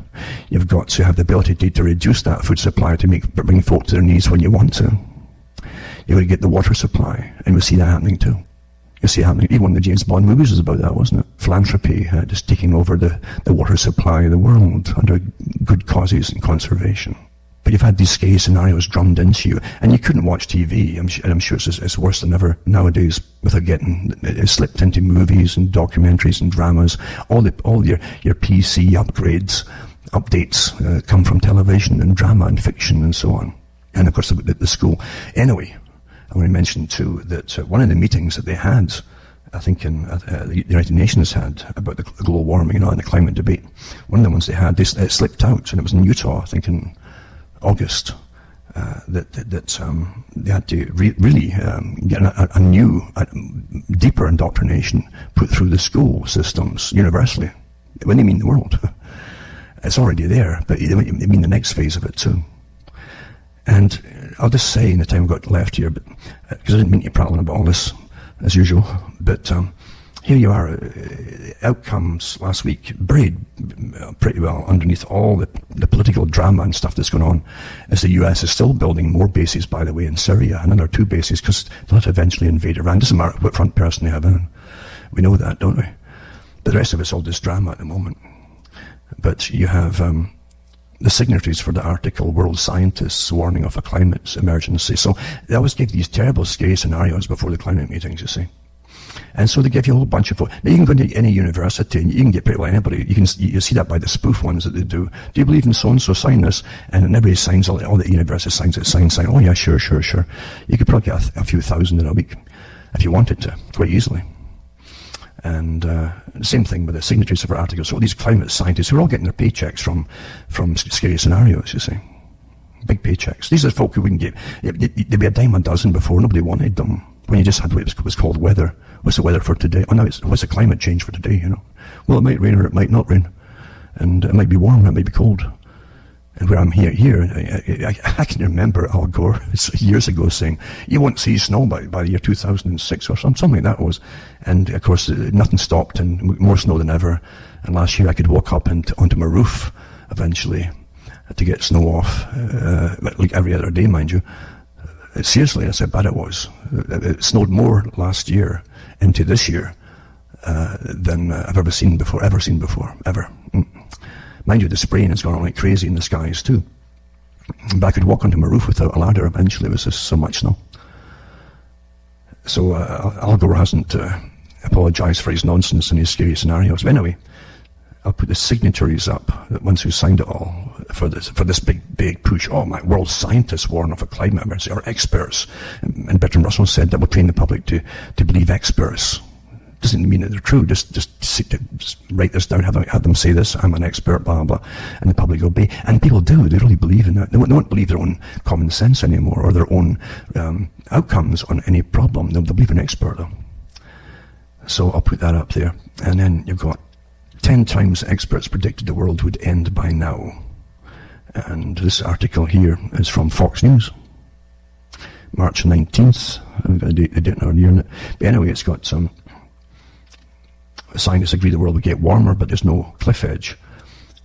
You've got to have the ability to reduce that food supply to bring folk to their knees when you want to. You've got to get the water supply, and we'll see that happening too. You'll see it happening. Even one of the James Bond movies was about that, wasn't it? Philanthropy, just taking over the water supply of the world under good causes and conservation. But you've had these scary scenarios drummed into you, and you couldn't watch TV. I'm sure it's worse than ever nowadays without getting it slipped into movies and documentaries and dramas. All your PC updates come from television and drama and fiction and so on. And of course the school. Anyway, I want to mention too that one of the meetings that they had, I think the United Nations had about the global warming, and the climate debate. One of the ones they had, it slipped out, and it was in Utah, I think in August, that they had to really get a new, deeper indoctrination put through the school systems universally. When they mean the world, it's already there, but they mean the next phase of it too. And I'll just say in the time I've got left here, because I didn't mean to prattle about all this as usual, but here you are, outcomes last week, buried pretty well underneath all the political drama and stuff that's going on, as the US is still building more bases, by the way, in Syria, another 2 bases, because they'll have to eventually invade Iran. Doesn't matter what front person they have in. We know that, don't we? But the rest of it's all just drama at the moment. But you have the signatories for the article, World Scientists Warning of a Climate Emergency. So they always give these terrible, scary scenarios before the climate meetings, you see. And so they give you a whole bunch of... Now you can go into any university and you can get pretty well anybody. You see that by the spoof ones that they do. Do you believe in so-and-so? Sign this. And everybody signs, all the university signs it, sign. Oh yeah, sure. You could probably get a few thousand in a week if you wanted to, quite easily. And the same thing with the signatories of our articles. So all these climate scientists who are all getting their paychecks from scary scenarios, you see. Big paychecks. These are folk who wouldn't get... They'd be a dime a dozen before. Nobody wanted them. When you just had what was called weather. What's the weather for today? Oh, no, what's the climate change for today, Well, it might rain or it might not rain. And it might be warm, it might be cold. And where I'm here, I can remember Al Gore years ago saying, you won't see snow by the year 2006 or something like that was. And of course, nothing stopped, and more snow than ever. And last year I could walk up onto my roof, eventually, to get snow off, like every other day, mind you. Seriously, that's how bad it was. It snowed more last year into this year than I've ever seen before, ever. Mind you, the spraying has gone on like crazy in the skies too. But I could walk onto my roof without a ladder eventually. It was just so much snow. So Al Gore hasn't apologized for his nonsense and his scary scenarios. But anyway, I'll put the signatories up, the ones who signed it all, for this big push. Oh, my world scientists warn of a climate emergency, or experts. And Bertrand Russell said that we'll train the public to believe experts. Doesn't mean that they're true. Just write this down, have them say this, I'm an expert, blah, blah, and the public obey. And people do, they really believe in that. They won't believe their own common sense anymore, or their own outcomes on any problem. They'll believe an expert, though. So I'll put that up there. And then you've got 10 times experts predicted the world would end by now. And this article here is from Fox News, March 19th. I've got the date earlier in it. But anyway, it's got some... Scientists agree the world will get warmer, but there's no cliff edge.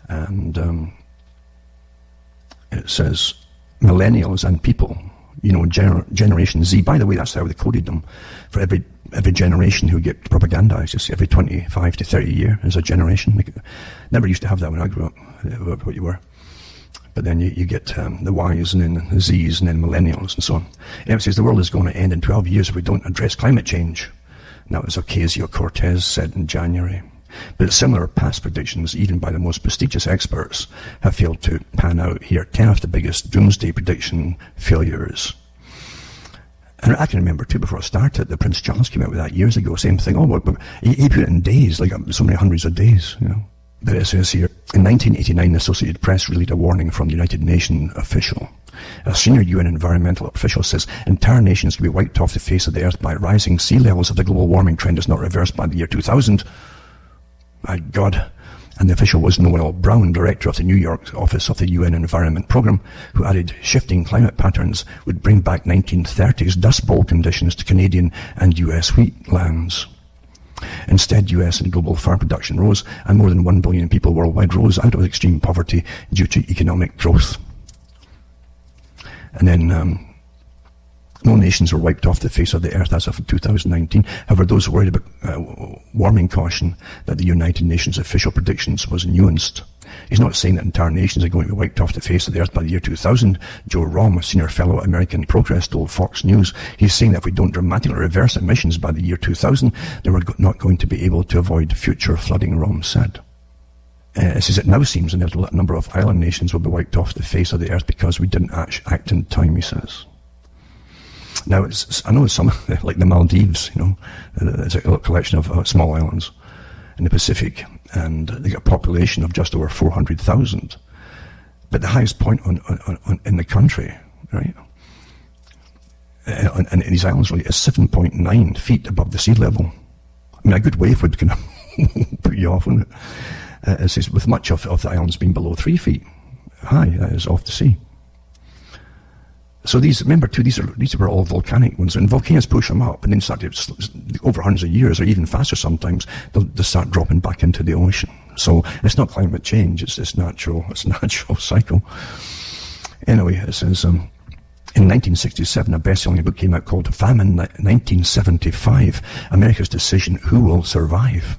And it says millennials and people, Generation Z. By the way, that's how they coded them. For every generation who get propagandized, you see, every 25 to 30 years is a generation. Never used to have that when I grew up, what you were. But then you get the Ys and then the Zs and then millennials and so on. And it says the world is going to end in 12 years if we don't address climate change. And that was Ocasio-Cortez said in January. But similar past predictions, even by the most prestigious experts, have failed to pan out here. 10 of the biggest doomsday prediction failures. And I can remember too, before I started, that Prince Charles came out with that years ago, same thing. He put it in days, like so many hundreds of days, But it says here, in 1989, the Associated Press released a warning from the United Nations official. A senior UN environmental official says entire nations can be wiped off the face of the earth by rising sea levels if the global warming trend is not reversed by the year 2000. My God. And the official was Noel Brown, director of the New York office of the UN Environment Programme, who added shifting climate patterns would bring back 1930s Dust Bowl conditions to Canadian and US wheatlands. Instead, US and global farm production rose, and more than 1 billion people worldwide rose out of extreme poverty due to economic growth. And then no nations were wiped off the face of the earth as of 2019. However, those worried about warming caution that the United Nations official predictions was nuanced. He's not saying that entire nations are going to be wiped off the face of the earth by the year 2000. Joe Romm, a senior fellow at American Progress, told Fox News, he's saying that if we don't dramatically reverse emissions by the year 2000, then we're not going to be able to avoid future flooding, Romm said. It says it now seems inevitable that a number of island nations will be wiped off the face of the earth because we didn't act in time, he says. Now, I know some, like the Maldives, it's a collection of small islands in the Pacific, and they got a population of just over 400,000. But the highest point in the country, right, and these islands really is 7.9 feet above the sea level. I mean, a good wave would kind of put you off, wouldn't it? It says, with much of the islands being below 3 feet high, that is off the sea. So remember too, these were all volcanic ones, and volcanoes push them up, and then start over hundreds of years, or even faster sometimes, they'll start dropping back into the ocean. So it's not climate change; it's natural cycle. Anyway, it says in 1967, a best-selling book came out called "Famine 1975: America's Decision: Who Will Survive."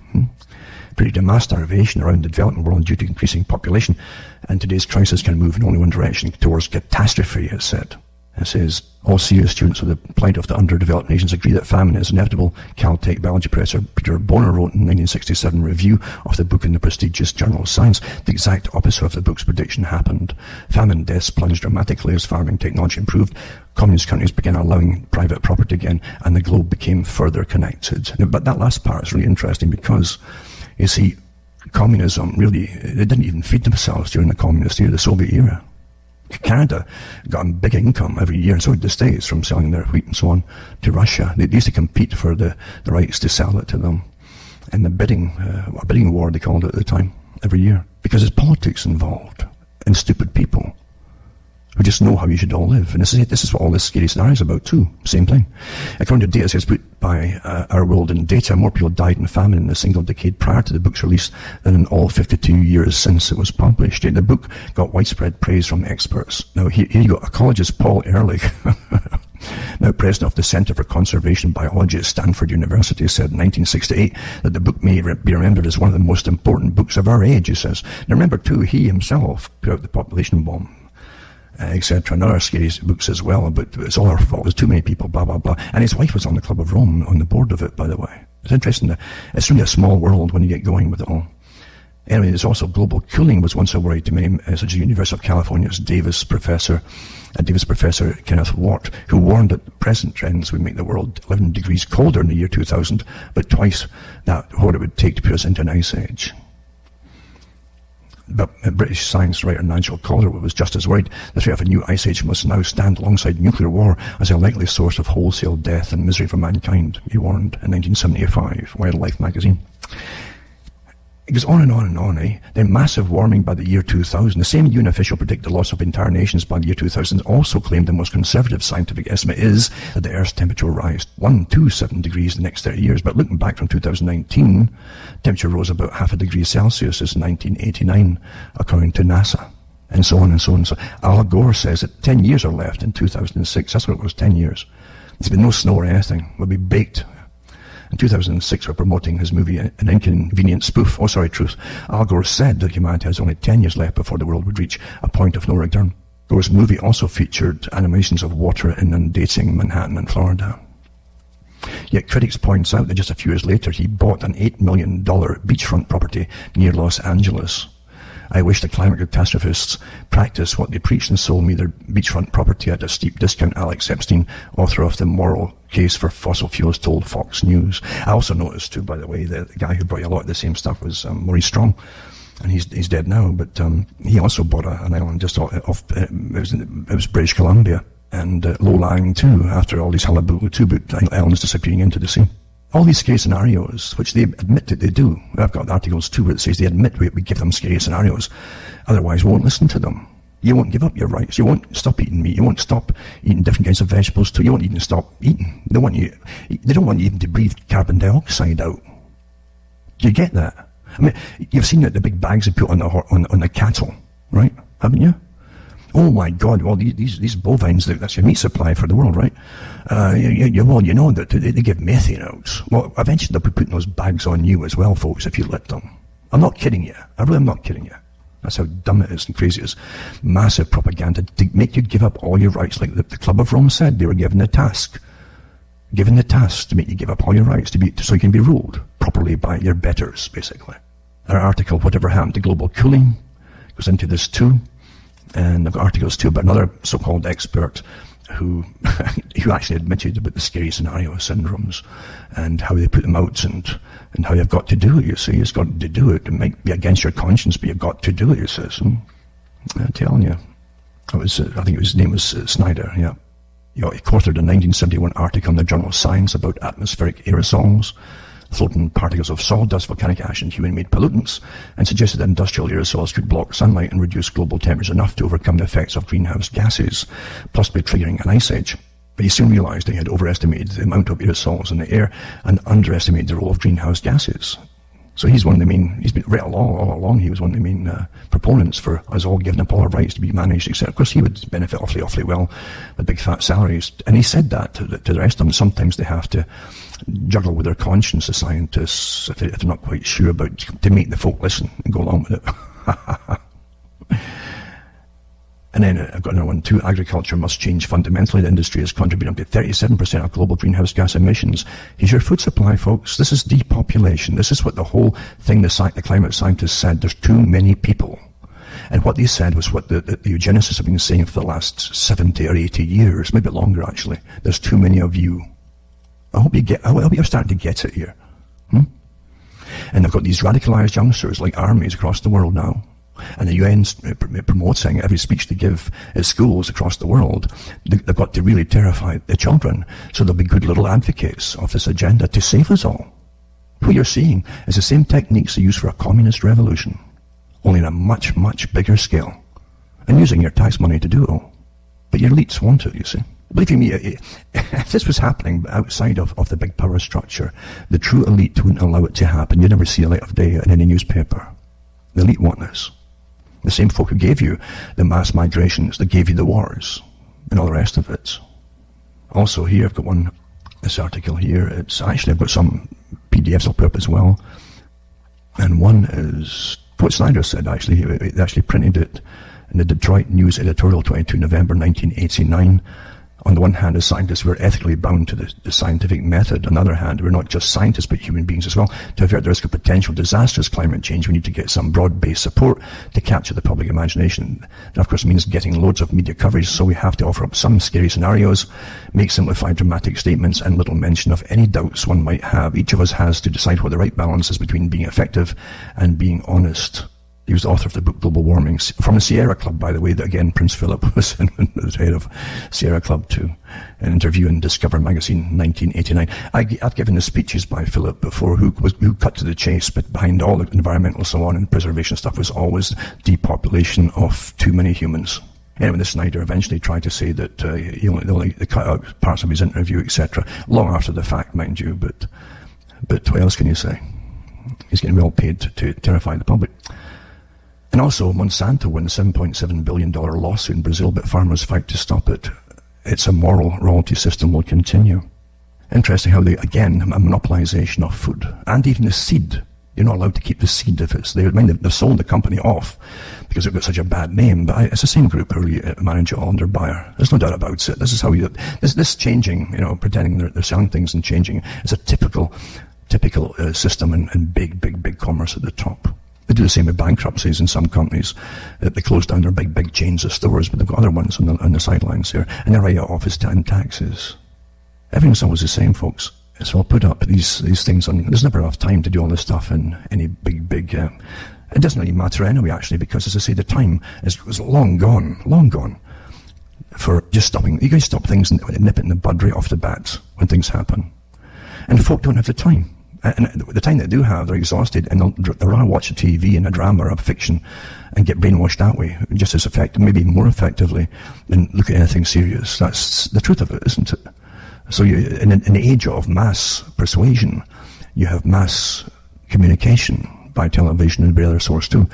Predicted mass starvation around the developing world due to increasing population, and today's crisis can move in only one direction, towards catastrophe, it said. It says, all serious students of the plight of the underdeveloped nations agree that famine is inevitable. Caltech biology professor Peter Bonner wrote in 1967 review of the book in the prestigious journal Science. The exact opposite of the book's prediction happened. Famine deaths plunged dramatically as farming technology improved. Communist countries began allowing private property again, and the globe became further connected. But that last part is really interesting because, you see, communism really, they didn't even feed themselves during the communist era, the Soviet era. Canada got a big income every year, and so did the States, from selling their wheat and so on to Russia. They used to compete for the rights to sell it to them. And a bidding war, they called it at the time, every year. Because there's politics involved, and stupid people who just know how you should all live. And this is what all this scary scenario is about too. Same thing. According to data sets put by Our World in Data, more people died in famine in a single decade prior to the book's release than in all 52 years since it was published. Yet the book got widespread praise from experts. Now here you go, ecologist Paul Ehrlich, now president of the Center for Conservation Biology at Stanford University, said in 1968 that the book may be remembered as one of the most important books of our age, he says. Now remember too, he himself put out the population bomb, etc. And other scary books as well, but it's all our fault, there's too many people, blah, blah, blah. And his wife was on the Club of Rome, on the board of it, by the way. It's interesting. It's really a small world when you get going with it all. Anyway, there's also global cooling was once a worry to many, such as University of California's Davis professor Kenneth Watt, who warned that present trends would make the world 11 degrees colder in the year 2000, but twice that what it would take to put us into an ice age. But British science writer Nigel Calderwood was just as worried. The threat of a new ice age must now stand alongside nuclear war as a likely source of wholesale death and misery for mankind, he warned in 1975, Wildlife magazine. It goes on and on and on, eh? Then massive warming by the year 2000. The same UN official predicted the loss of entire nations by the year 2000 also claimed the most conservative scientific estimate is that the Earth's temperature will rise 127 degrees in the next 30 years. But looking back from 2019, temperature rose about half a degree Celsius since 1989, according to NASA. And so on and so on. So Al Gore says that 10 years are left in 2006. That's what it was, 10 years. There's been no snow or anything. We'll be baked. In 2006, we're promoting his movie An Inconvenient Spoof. Truth. Al Gore said that humanity has only 10 years left before the world would reach a point of no return. Gore's movie also featured animations of water inundating Manhattan and Florida. Yet critics point out that just a few years later, he bought an $8 million beachfront property near Los Angeles. I wish the climate catastrophists practice what they preach and sold me their beachfront property at a steep discount, Alex Epstein, author of The Moral Case for Fossil Fuels, told Fox News. I also noticed too, by the way, that the guy who brought you a lot of the same stuff was Maurice Strong, and he's dead now, but he also bought an island just off, it was British Columbia, and low-lying too, after all these hullabaloo too, but islands disappearing into the sea. All these scary scenarios, which they admit that they do. I've got articles too where it says they admit we give them scary scenarios. Otherwise, we won't listen to them. You won't give up your rights. You won't stop eating meat. You won't stop eating different kinds of vegetables too. You won't even stop eating. They don't want you even to breathe carbon dioxide out. Do you get that? I mean, you've seen that the big bags they put on the cattle, right? Haven't you? Oh my God! Well, these bovines, that's your meat supply for the world, right? Well, you know that they give methane out. Well, eventually they'll be putting those bags on you as well, folks, if you let them. I'm not kidding you. I really am not kidding you. That's how dumb it is and crazy it is. Massive propaganda to make you give up all your rights. Like the Club of Rome said, they were given the task to make you give up all your rights so you can be ruled properly by your betters, basically. Our article, Whatever Happened to Global Cooling, goes into this too. And I've got articles too about another so-called expert who actually admitted about the scary scenario syndromes and how they put them out and how you've got to do it, you see. You've got to do it. It might be against your conscience, but you've got to do it, he says. I'm telling you. I think his name was Snyder, yeah. He authored a 1971 article in the journal Science about atmospheric aerosols, floating particles of sawdust, volcanic ash, and human-made pollutants, and suggested that industrial aerosols could block sunlight and reduce global temperatures enough to overcome the effects of greenhouse gases, possibly triggering an ice age. But he soon realized he had overestimated the amount of aerosols in the air and underestimated the role of greenhouse gases. So he's one of the main, he's been right all along, he was one of the main proponents for us all giving up all our rights to be managed, etc. Of course, he would benefit awfully well with big fat salaries. And he said that to the rest of them. Sometimes they have to juggle with their conscience, the scientists, if they're not quite sure about, to make the folk listen and go along with it. And then I've got another one too. Agriculture must change fundamentally. The industry is contributing to 37% of global greenhouse gas emissions. Here's your food supply, folks. This is depopulation. This is what the whole thing the climate scientists said. There's too many people. And what they said was what the eugenicists have been saying for the last 70 or 80 years, maybe longer actually. There's too many of you. I hope you're starting to get it here. And they've got these radicalized youngsters like armies across the world now. And the UN's promoting every speech they give at schools across the world. They've got to really terrify the children so they'll be good little advocates of this agenda to save us all. What you're seeing is the same techniques they use for a communist revolution, only on a much, much bigger scale, and using your tax money to do it all. But your elites want it, you see. Believe me, if this was happening outside of the big power structure, the true elite wouldn't allow it to happen. You'd never see a light of day in any newspaper. The elite want this. The same folk who gave you the mass migrations, that gave you the wars, and all the rest of it. Also here, I've got this article here. I've got some PDFs I'll put up as well. And one is what Snyder said, actually. They actually printed it in the Detroit News editorial, 22 November 1989. On the one hand, as scientists, we're ethically bound to the scientific method. On the other hand, we're not just scientists, but human beings as well. To avert the risk of potential disastrous climate change, we need to get some broad-based support to capture the public imagination. That, of course, means getting loads of media coverage, so we have to offer up some scary scenarios, make simplified dramatic statements, and little mention of any doubts one might have. Each of us has to decide what the right balance is between being effective and being honest. He was the author of the book Global Warming, from the Sierra Club, by the way, that again Prince Philip was the head of Sierra Club too. An interview in Discover magazine, 1989. I've given the speeches by Philip before, who cut to the chase, but behind all the environmental so on and preservation stuff was always depopulation of too many humans. Anyway, the Snyder eventually tried to say that he only cut out parts of his interview, etc. Long after the fact, mind you, but what else can you say? He's getting well paid to terrify the public. And also, Monsanto won a $7.7 billion lawsuit in Brazil, but farmers fight to stop it. Its immoral royalty system will continue. Interesting how they, again, a monopolization of food. And even the seed. You're not allowed to keep the seed if it's there. I mean, they've sold the company off because it got such a bad name, but it's the same group who really manage it all under Bayer. There's no doubt about it. This is how this changing, pretending they're selling things and changing. It's a typical system and big commerce at the top. They do the same with bankruptcies in some companies. They close down their big chains of stores, but they've got other ones on the sidelines here, and they write out office and taxes. Everything's always the same, folks. So I'll put up these things on. There's never enough time to do all this stuff in any big. It doesn't really matter anyway, actually, because as I say, the time was long gone for just stopping. You guys stop things and nip it in the bud right off the bat when things happen, and folk don't have the time. And the time they do have, they're exhausted, and they'll rather watch a TV and a drama or a fiction and get brainwashed that way, just as effective, maybe more effectively, than look at anything serious. That's the truth of it, isn't it? So in the age of mass persuasion, you have mass communication by television and every other source too,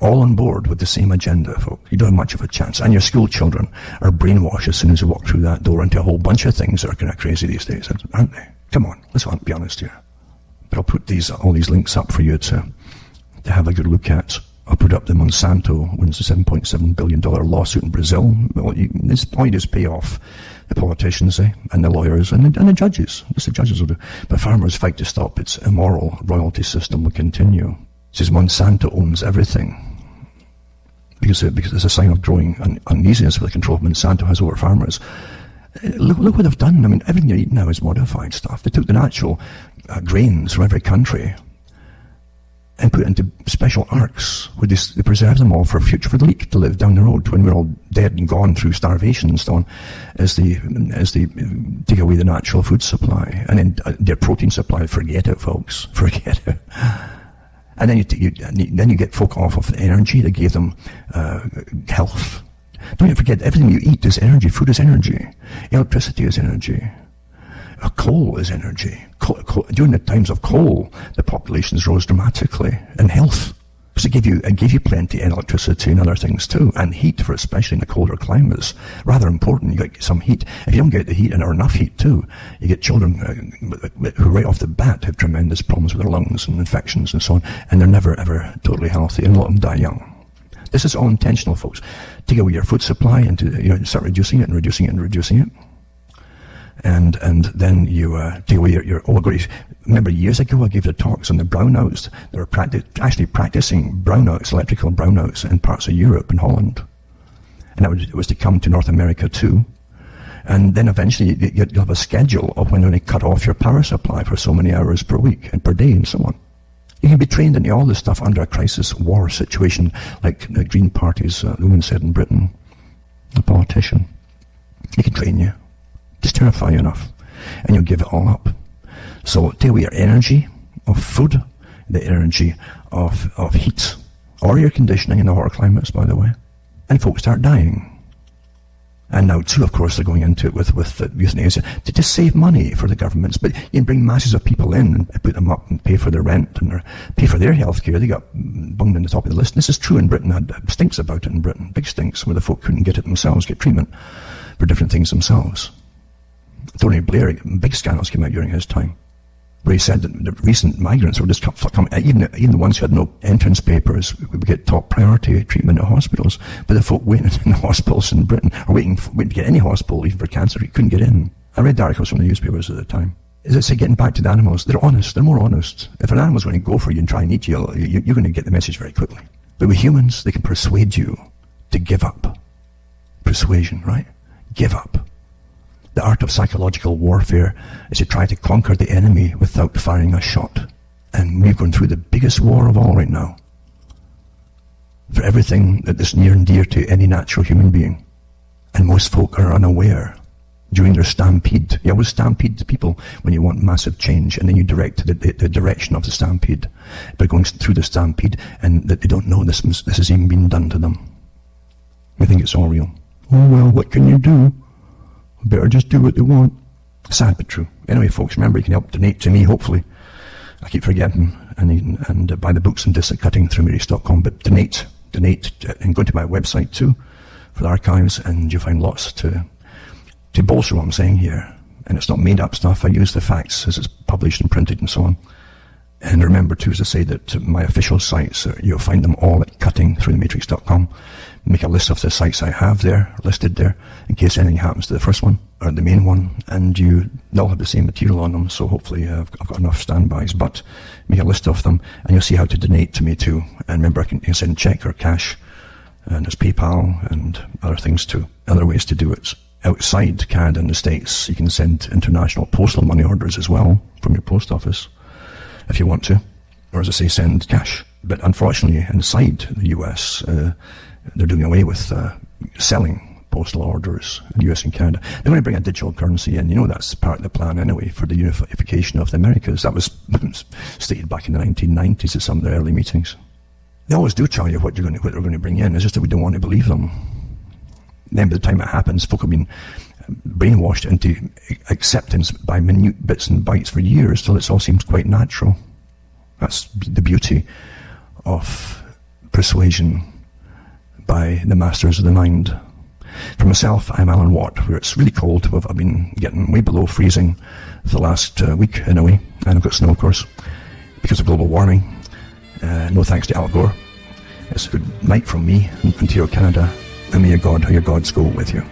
all on board with the same agenda, folk. You don't have much of a chance. And your school children are brainwashed as soon as you walk through that door into a whole bunch of things that are kind of crazy these days, aren't they? Come on, let's be honest here. But I'll put all these links up for you to have a good look at I'll put up the Monsanto wins a $7.7 billion lawsuit in Brazil. Well, this point is pay off the politicians, and the lawyers, and the judges. This the judges will do. But farmers fight to stop its immoral royalty system will continue. It says Monsanto owns everything. Because it's a sign of growing uneasiness for the control Monsanto has over farmers. Look what they've done. I mean, everything you eat now is modified stuff. They took the natural grains from every country and put it into special arks where they preserve them all for future, for the leak to live down the road when we're all dead and gone through starvation and so on, as they take away the natural food supply. And then their protein supply, forget it, folks. Forget it. And then you get folk off of the energy that gave them health. Don't forget, everything you eat is energy. Food is energy. Electricity is energy. Coal is energy. During the times of coal, the populations rose dramatically. And health. Because it gave you plenty of electricity and other things too. And heat, for especially in the colder climates. Rather important, you get some heat. If you don't get the heat and or enough heat too, you get children who right off the bat have tremendous problems with their lungs and infections and so on. And they're never ever totally healthy, and a lot of them die young. This is all intentional, folks. Take away your food supply and start reducing it and reducing it and reducing it. And then you take away your remember years ago I gave the talks on the brownouts. They were actually practicing brownouts, electrical brownouts in parts of Europe and Holland. And it was to come to North America too. And then eventually you'll have a schedule of when they cut off your power supply for so many hours per week and per day and so on. You can be trained into all this stuff under a crisis war situation, like the Green Party's woman said in Britain, a politician. He can train you. Just terrify you enough, and you'll give it all up. So take away your energy of food, the energy of heat, or air conditioning in the hotter climates, by the way, and folks start dying. And now too, of course, they're going into it with the euthanasia to just save money for the governments. But you can bring masses of people in and put them up and pay for their rent and pay for their health care. They got bunged in the top of the list. And this is true in Britain. Had stinks about it in Britain, big stinks, where the folk couldn't get it themselves, get treatment for different things themselves. Tony Blair, big scandals came out during his time, where he said that the recent migrants were just even the ones who had no entrance papers would get top priority treatment at hospitals. But the folk waiting in the hospitals in Britain, or waiting to get any hospital, even for cancer, you couldn't get in. I read the articles from the newspapers at the time. As I say, getting back to the animals, they're honest, they're more honest. If an animal's going to go for you and try and eat you, you're going to get the message very quickly. But with humans, they can persuade you to give up. Persuasion, right? Give up. The art of psychological warfare is to try to conquer the enemy without firing a shot. And we've gone through the biggest war of all right now. For everything that is near and dear to any natural human being. And most folk are unaware. During their stampede, you always stampede the people when you want massive change, and then you direct the direction of the stampede. They're going through the stampede, and that they don't know this has even been done to them. They think it's all real. Oh well, what can you do? Better just do what they want. Sad but true. Anyway, folks, remember you can help donate to me, hopefully. I keep forgetting. And buy the books and disc at cuttingthroughmirrors.com. But donate, and go to my website too for the archives, and you'll find lots to bolster what I'm saying here. And it's not made up stuff. I use the facts as it's published and printed and so on. And remember too, to say that my official sites, you'll find them all at cuttingthroughthematrix.com. Make a list of the sites I have there, listed there, in case anything happens to the first one, or the main one, and they'll have the same material on them, so hopefully I've got enough standbys. But make a list of them, and you'll see how to donate to me too. And remember, you can send check or cash, and there's PayPal and other things too, other ways to do it. Outside Canada and the States, you can send international postal money orders as well from your post office, if you want to, or as I say, send cash. But unfortunately, inside the US, they're doing away with selling postal orders in the US and Canada. They're going to bring a digital currency in. You know, that's part of the plan anyway for the unification of the Americas. That was stated back in the 1990s at some of their early meetings. They always do tell you what they're going to bring in. It's just that we don't want to believe them. Then by the time it happens, folk have been brainwashed into acceptance by minute bits and bytes for years till it all seems quite natural. That's the beauty of persuasion by the masters of the mind. For myself, I'm Alan Watt, where it's really cold. I've been getting way below freezing for the last week in a way, and I've got snow, of course, because of global warming. No thanks to Al Gore. It's good night from me, Ontario, Canada, and may your gods go with you.